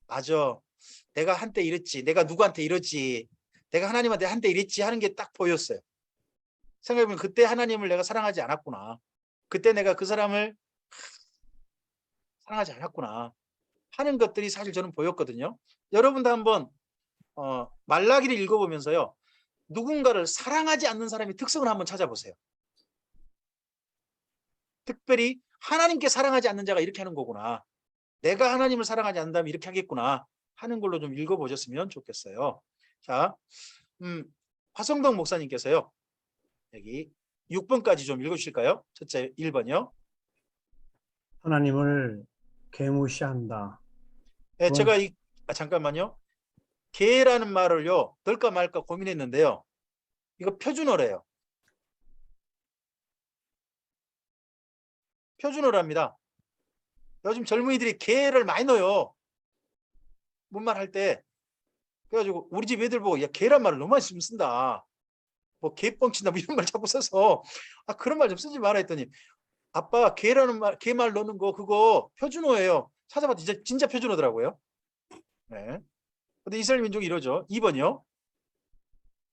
맞아. 내가 한때 이랬지. 내가 누구한테 이랬지. 내가 하나님한테 한때 이랬지 하는 게 딱 보였어요. 생각해보면 그때 하나님을 내가 사랑하지 않았구나. 그때 내가 그 사람을 사랑하지 않았구나 하는 것들이 사실 저는 보였거든요. 여러분도 한번 말라기를 읽어보면서요. 누군가를 사랑하지 않는 사람의 특성을 한번 찾아보세요. 특별히 하나님께 사랑하지 않는 자가 이렇게 하는 거구나. 내가 하나님을 사랑하지 않는다면 이렇게 하겠구나 하는 걸로 좀 읽어보셨으면 좋겠어요. 자, 화성동 목사님께서요. 여기 6번까지 좀 읽어주실까요? 첫째 1번이요. 하나님을 개무시한다. 네, 제가 잠깐만요. 개라는 말을요. 넣을까 말까 고민했는데요. 이거 표준어래요. 표준어랍니다. 요즘 젊은이들이 개를 많이 넣어요. 뭔 말 할 때. 그래가지고 우리 집 애들 보고 야 개란 말을 너무 많이 쓴다. 뭐 개뻥친다 뭐 이런 말 자꾸 써서 아 그런 말 좀 쓰지 마라 했더니 아빠 개라는 말, 개 말 넣는 거 그거 표준어예요. 찾아봤더니 진짜 표준어더라고요. 네. 근데 이스라엘 민족이 이러죠. 2번이요.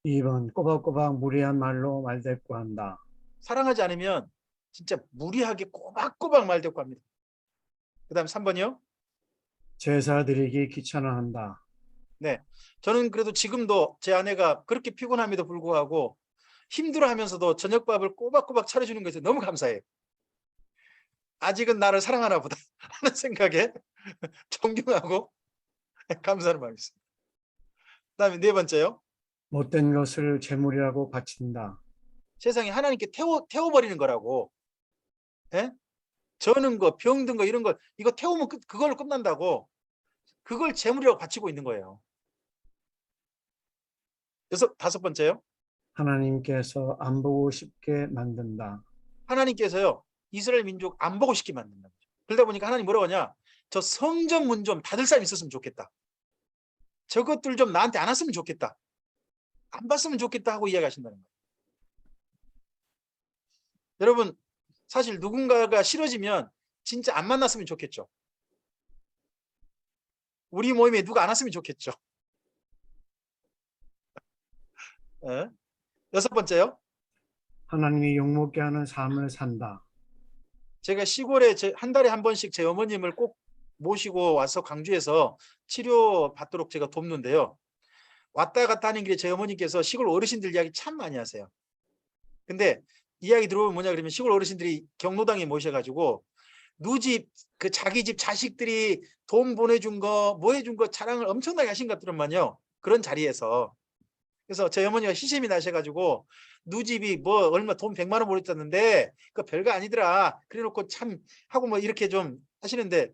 2번 꼬박꼬박 무리한 말로 말대꾸한다. 사랑하지 않으면 진짜 무리하게 꼬박꼬박 말대꾸합니다. 그 다음 3번이요. 제사 드리기 귀찮아한다. 네, 저는 그래도 지금도 제 아내가 그렇게 피곤함에도 불구하고 힘들어하면서도 저녁밥을 꼬박꼬박 차려주는 것에 너무 감사해요. 아직은 나를 사랑하나 보다 하는 생각에 존경하고 감사하는 마음이 있습니다. 그 다음에 4번째요. 못된 것을 재물이라고 바친다. 세상에 하나님께 태워버리는 거라고. 예? 저는 거, 병든 거 이런 거 이거 태우면 그걸로 끝난다고. 그걸 재물이라고 바치고 있는 거예요. 5번째요. 하나님께서 안 보고 싶게 만든다. 하나님께서요. 이스라엘 민족 안 보고 싶게 만든다. 그러다 보니까 하나님 뭐라고 하냐. 저 성전 문 좀 닫을 사람 있었으면 좋겠다. 저것들 좀 나한테 안 왔으면 좋겠다. 안 봤으면 좋겠다 하고 이야기하신다는 거예요. 여러분 사실 누군가가 싫어지면 진짜 안 만났으면 좋겠죠. 우리 모임에 누가 안 왔으면 좋겠죠. 6번째요. 하나님이 욕먹게 하는 삶을 산다. 제가 시골에 한 달에 한 번씩 제 어머님을 꼭 모시고 와서 광주에서 치료 받도록 제가 돕는데요. 왔다 갔다 하는 길에 제 어머니께서 시골 어르신들 이야기 참 많이 하세요. 근데 이야기 들어보면 뭐냐 그러면 시골 어르신들이 경로당에 모셔가지고 누집 그 자기 집 자식들이 돈 보내준 거 뭐 해준 거 자랑을 엄청나게 하신 것 같더만요. 그런 자리에서. 그래서 제 어머니가 시샘이 나셔가지고 누집이 뭐 얼마 돈 100만 원 보냈었는데 그 별거 아니더라. 그래놓고 참 하고 뭐 이렇게 좀 하시는데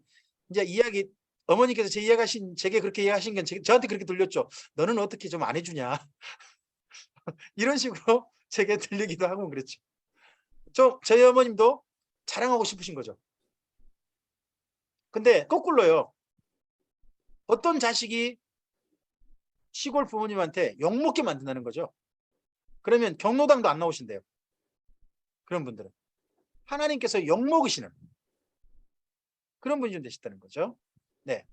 이제 이야기 어머니께서 제게 그렇게 이야기하신 건 저한테 그렇게 들렸죠. 너는 어떻게 좀 안 해주냐. 이런 식으로 제게 들리기도 하고 그랬죠. 저희 어머님도 자랑하고 싶으신 거죠. 근데 거꾸로요. 어떤 자식이 시골 부모님한테 욕먹게 만든다는 거죠. 그러면 경로당도 안 나오신대요. 그런 분들은. 하나님께서 욕먹으시는 그런 분이 좀 되셨다는 거죠. 네.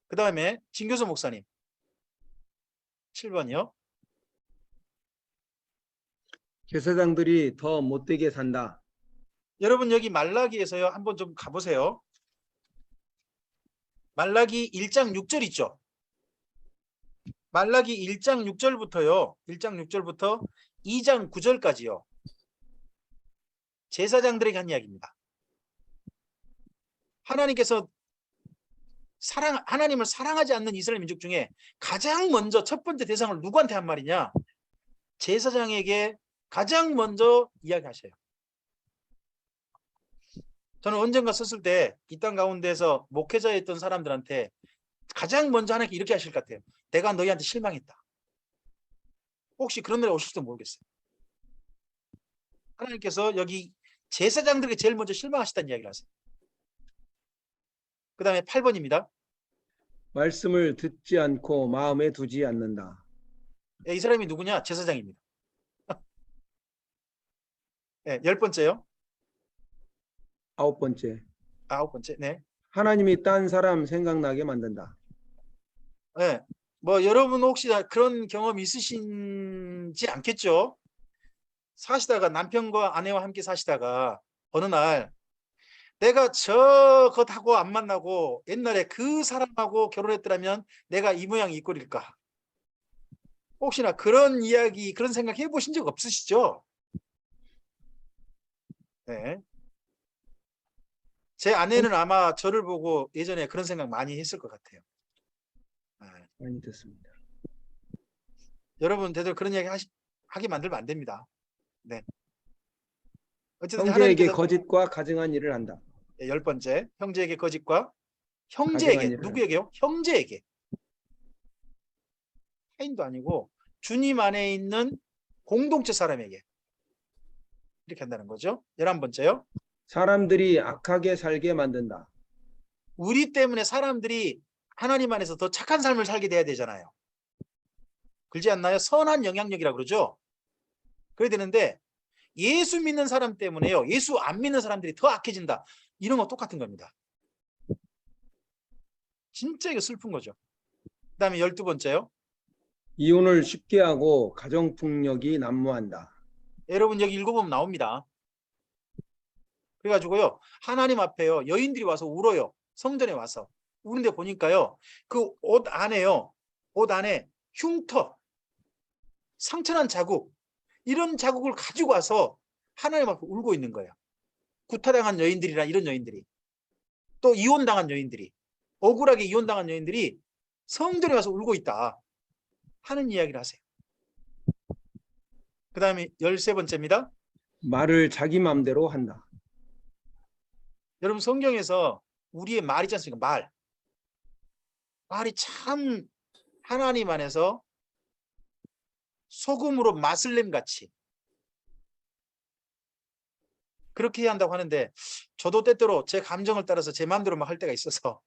그 다음에 진교수 목사님. 7번이요. 제사장들이 더 못되게 산다. 여러분 여기 말라기에서요. 한번 좀 가보세요. 말라기 1장 6절 있죠. 말라기 1장 6절부터요. 1장 6절부터 2장 9절까지요. 제사장들에게 한 이야기입니다. 하나님께서 하나님을 사랑하지 않는 이스라엘 민족 중에 가장 먼저 첫 번째 대상을 누구한테 한 말이냐? 제사장에게 가장 먼저 이야기하셔요. 저는 언젠가 썼을 때 이 땅 가운데서 목회자였던 사람들한테 가장 먼저 하나님께 이렇게 하실 것 같아요. 내가 너희한테 실망했다. 혹시 그런 날이 오실지도 모르겠어요. 하나님께서 여기 제사장들에게 제일 먼저 실망하셨다는 이야기를 하세요. 그 다음에 8번입니다. 말씀을 듣지 않고 마음에 두지 않는다. 이 사람이 누구냐? 제사장입니다. 네, 10번째요. 9번째. 9번째. 네. 하나님이 딴 사람 생각나게 만든다. 네. 뭐 여러분 혹시 그런 경험 있으신지 않겠죠? 사시다가 남편과 아내와 함께 사시다가 어느 날 내가 저것하고 안 만나고 옛날에 그 사람하고 결혼했더라면 내가 이 모양 이 꼴일까? 혹시나 그런 이야기 그런 생각 해보신 적 없으시죠? 네. 제 아내는 아마 저를 보고 예전에 그런 생각 많이 했을 것 같아요. 많이 듣습니다. 여러분 되도록 그런 이야기 하게 만들면 안 됩니다. 네. 어쨌든 형제에게 하나님께서 거짓과 가증한 일을 한다. 10번째 형제에게 거짓과 형제에게 누구에게요? 형제에게. 타인도 아니고 주님 안에 있는 공동체 사람에게 이렇게 한다는 거죠. 11번째요. 사람들이 악하게 살게 만든다. 우리 때문에 사람들이 하나님 안에서 더 착한 삶을 살게 돼야 되잖아요. 그렇지 않나요? 선한 영향력이라고 그러죠. 그래야 되는데 예수 믿는 사람 때문에요. 예수 안 믿는 사람들이 더 악해진다. 이런 건 똑같은 겁니다. 진짜 이거 슬픈 거죠. 그 다음에 12번째요. 이혼을 쉽게 하고 가정폭력이 난무한다. 여러분 여기 읽어보면 나옵니다. 그래가지고요. 하나님 앞에요. 여인들이 와서 울어요. 성전에 와서. 우는데 보니까요. 그 옷 안에요. 옷 안에 흉터, 상처난 자국, 이런 자국을 가지고 와서 하나님 앞에 울고 있는 거예요. 구타당한 여인들이나 이런 여인들이. 또 이혼당한 여인들이. 억울하게 이혼당한 여인들이 성전에 와서 울고 있다 하는 이야기를 하세요. 그 다음에 13번째입니다. 말을 자기 맘대로 한다. 여러분 성경에서 우리의 말 있지 않습니까? 말이 참 하나님 안에서 소금으로 맛을 냄 같이 그렇게 해야 한다고 하는데 저도 때때로 제 감정을 따라서 제 마음대로 막 할 때가 있어서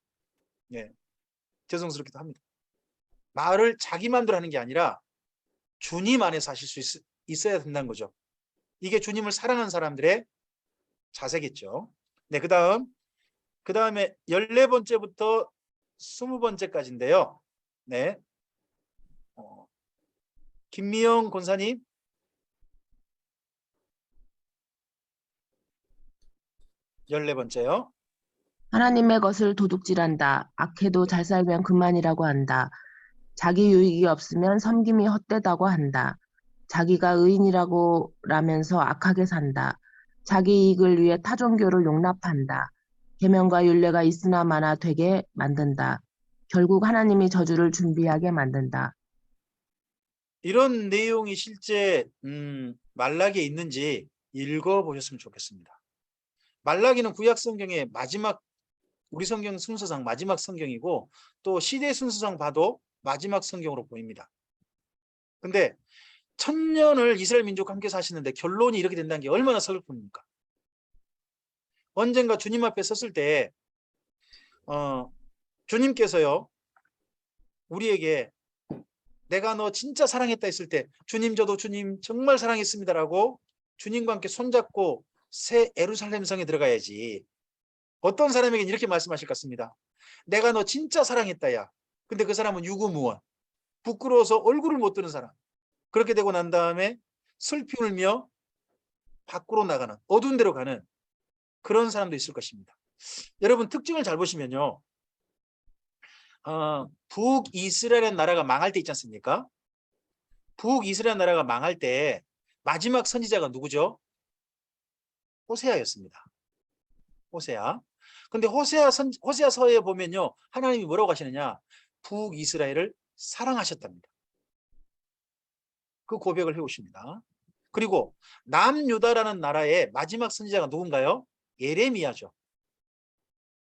죄송스럽기도 합니다. 말을 자기 마음대로 하는 게 아니라 주님 안에서 하실 수 있어야 된다는 거죠. 이게 주님을 사랑하는 사람들의 자세겠죠. 네, 그 다음에 14번째부터 20번째까지인데요. 네. 김미영 권사님. 열네 번째요. 하나님의 것을 도둑질한다. 악해도 잘 살면 그만이라고 한다. 자기 유익이 없으면 섬김이 헛되다고 한다. 자기가 의인이라고 라면서 악하게 산다. 자기 이익을 위해 타종교를 용납한다. 계명과 율례가 있으나 마나 되게 만든다. 결국 하나님이 저주를 준비하게 만든다. 이런 내용이 실제 말라기에 있는지 읽어보셨으면 좋겠습니다. 말라기는 구약 성경의 마지막 우리 성경 순서상 마지막 성경이고 또 시대 순서상 봐도 마지막 성경으로 보입니다. 근데 1000년을 이스라엘 민족과 함께 사시는데 결론이 이렇게 된다는 게 얼마나 서글픕니까? 언젠가 주님 앞에 섰을 때 주님께서요 우리에게 내가 너 진짜 사랑했다 했을 때 주님 저도 주님 정말 사랑했습니다라고 주님과 함께 손잡고 새 예루살렘 성에 들어가야지. 어떤 사람에게는 이렇게 말씀하실 것 같습니다. 내가 너 진짜 사랑했다 야. 근데 그 사람은 유구무원, 부끄러워서 얼굴을 못 드는 사람. 그렇게 되고 난 다음에 슬피 울며 밖으로 나가는 어두운 데로 가는 그런 사람도 있을 것입니다. 여러분 특징을 잘 보시면요. 북이스라엘 나라가 망할 때 있지 않습니까? 북이스라엘 나라가 망할 때 마지막 선지자가 누구죠? 호세아였습니다. 호세아. 근데 호세아서에 보면요. 하나님이 뭐라고 하시느냐? 북이스라엘을 사랑하셨답니다. 그 고백을 해오십니다. 그리고 남유다라는 나라의 마지막 선지자가 누군가요? 예레미야죠.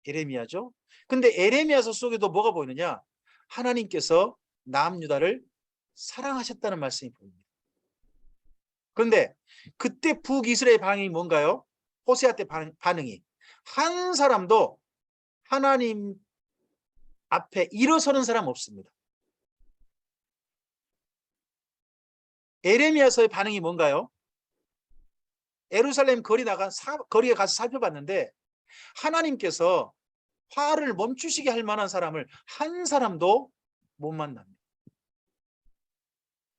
예레미야죠. 근데 예레미야서 속에도 뭐가 보이느냐? 하나님께서 남유다를 사랑하셨다는 말씀이 보입니다. 그런데 그때 북이스라엘 반응이 뭔가요? 호세아 때 반응이 한 사람도 하나님 앞에 일어서는 사람 없습니다. 예레미야서의 반응이 뭔가요? 예루살렘 거리에 가서 살펴봤는데 하나님께서 화를 멈추시게 할 만한 사람을 한 사람도 못 만납니다.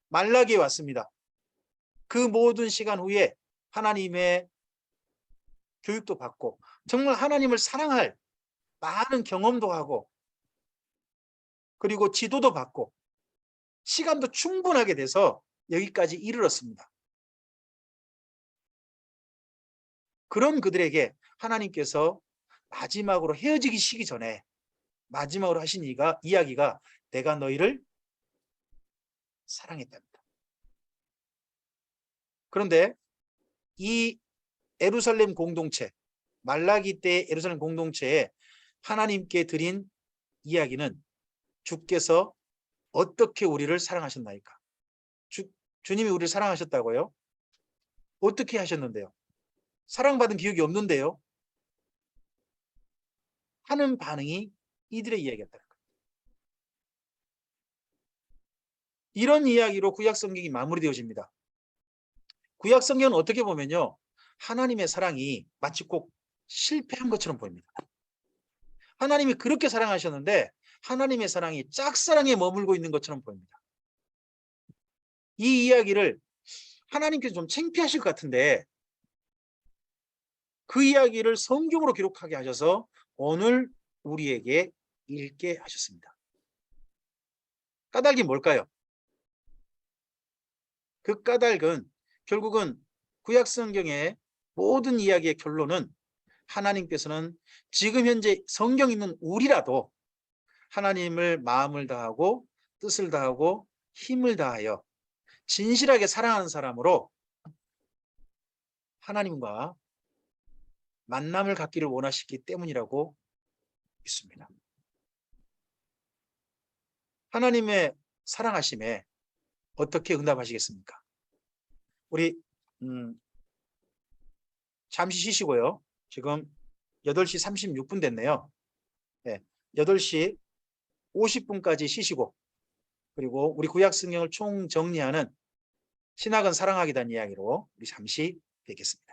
말라기에 왔습니다. 그 모든 시간 후에 하나님의 교육도 받고 정말 하나님을 사랑할 많은 경험도 하고 그리고 지도도 받고 시간도 충분하게 돼서 여기까지 이르렀습니다. 그런 그들에게 하나님께서 마지막으로 헤어지기 시기 전에 마지막으로 하신 이야기가 내가 너희를 사랑했답니다. 그런데 이 예루살렘 공동체, 말라기 때 예루살렘 공동체에 하나님께 드린 이야기는 주께서 어떻게 우리를 사랑하셨나이까? 주님이 우리를 사랑하셨다고요? 어떻게 하셨는데요? 사랑받은 기억이 없는데요. 하는 반응이 이들의 이야기였다는 거예요. 이런 이야기로 구약 성경이 마무리되어집니다. 구약 성경은 어떻게 보면요, 하나님의 사랑이 마치 꼭 실패한 것처럼 보입니다. 하나님이 그렇게 사랑하셨는데 하나님의 사랑이 짝사랑에 머물고 있는 것처럼 보입니다. 이 이야기를 하나님께서 좀 창피하실 것 같은데 그 이야기를 성경으로 기록하게 하셔서 오늘 우리에게 읽게 하셨습니다. 까닭이 뭘까요? 그 까닭은 결국은 구약 성경의 모든 이야기의 결론은 하나님께서는 지금 현재 성경 있는 우리라도 하나님을 마음을 다하고 뜻을 다하고 힘을 다하여 진실하게 사랑하는 사람으로 하나님과 만남을 갖기를 원하시기 때문이라고 믿습니다. 하나님의 사랑하심에 어떻게 응답하시겠습니까? 우리 잠시 쉬시고요. 지금 8시 36분 됐네요. 네, 8시 50분까지 쉬시고 그리고 우리 구약 성경을 총정리하는 신학은 사랑하기란 이야기로 우리 잠시 뵙겠습니다.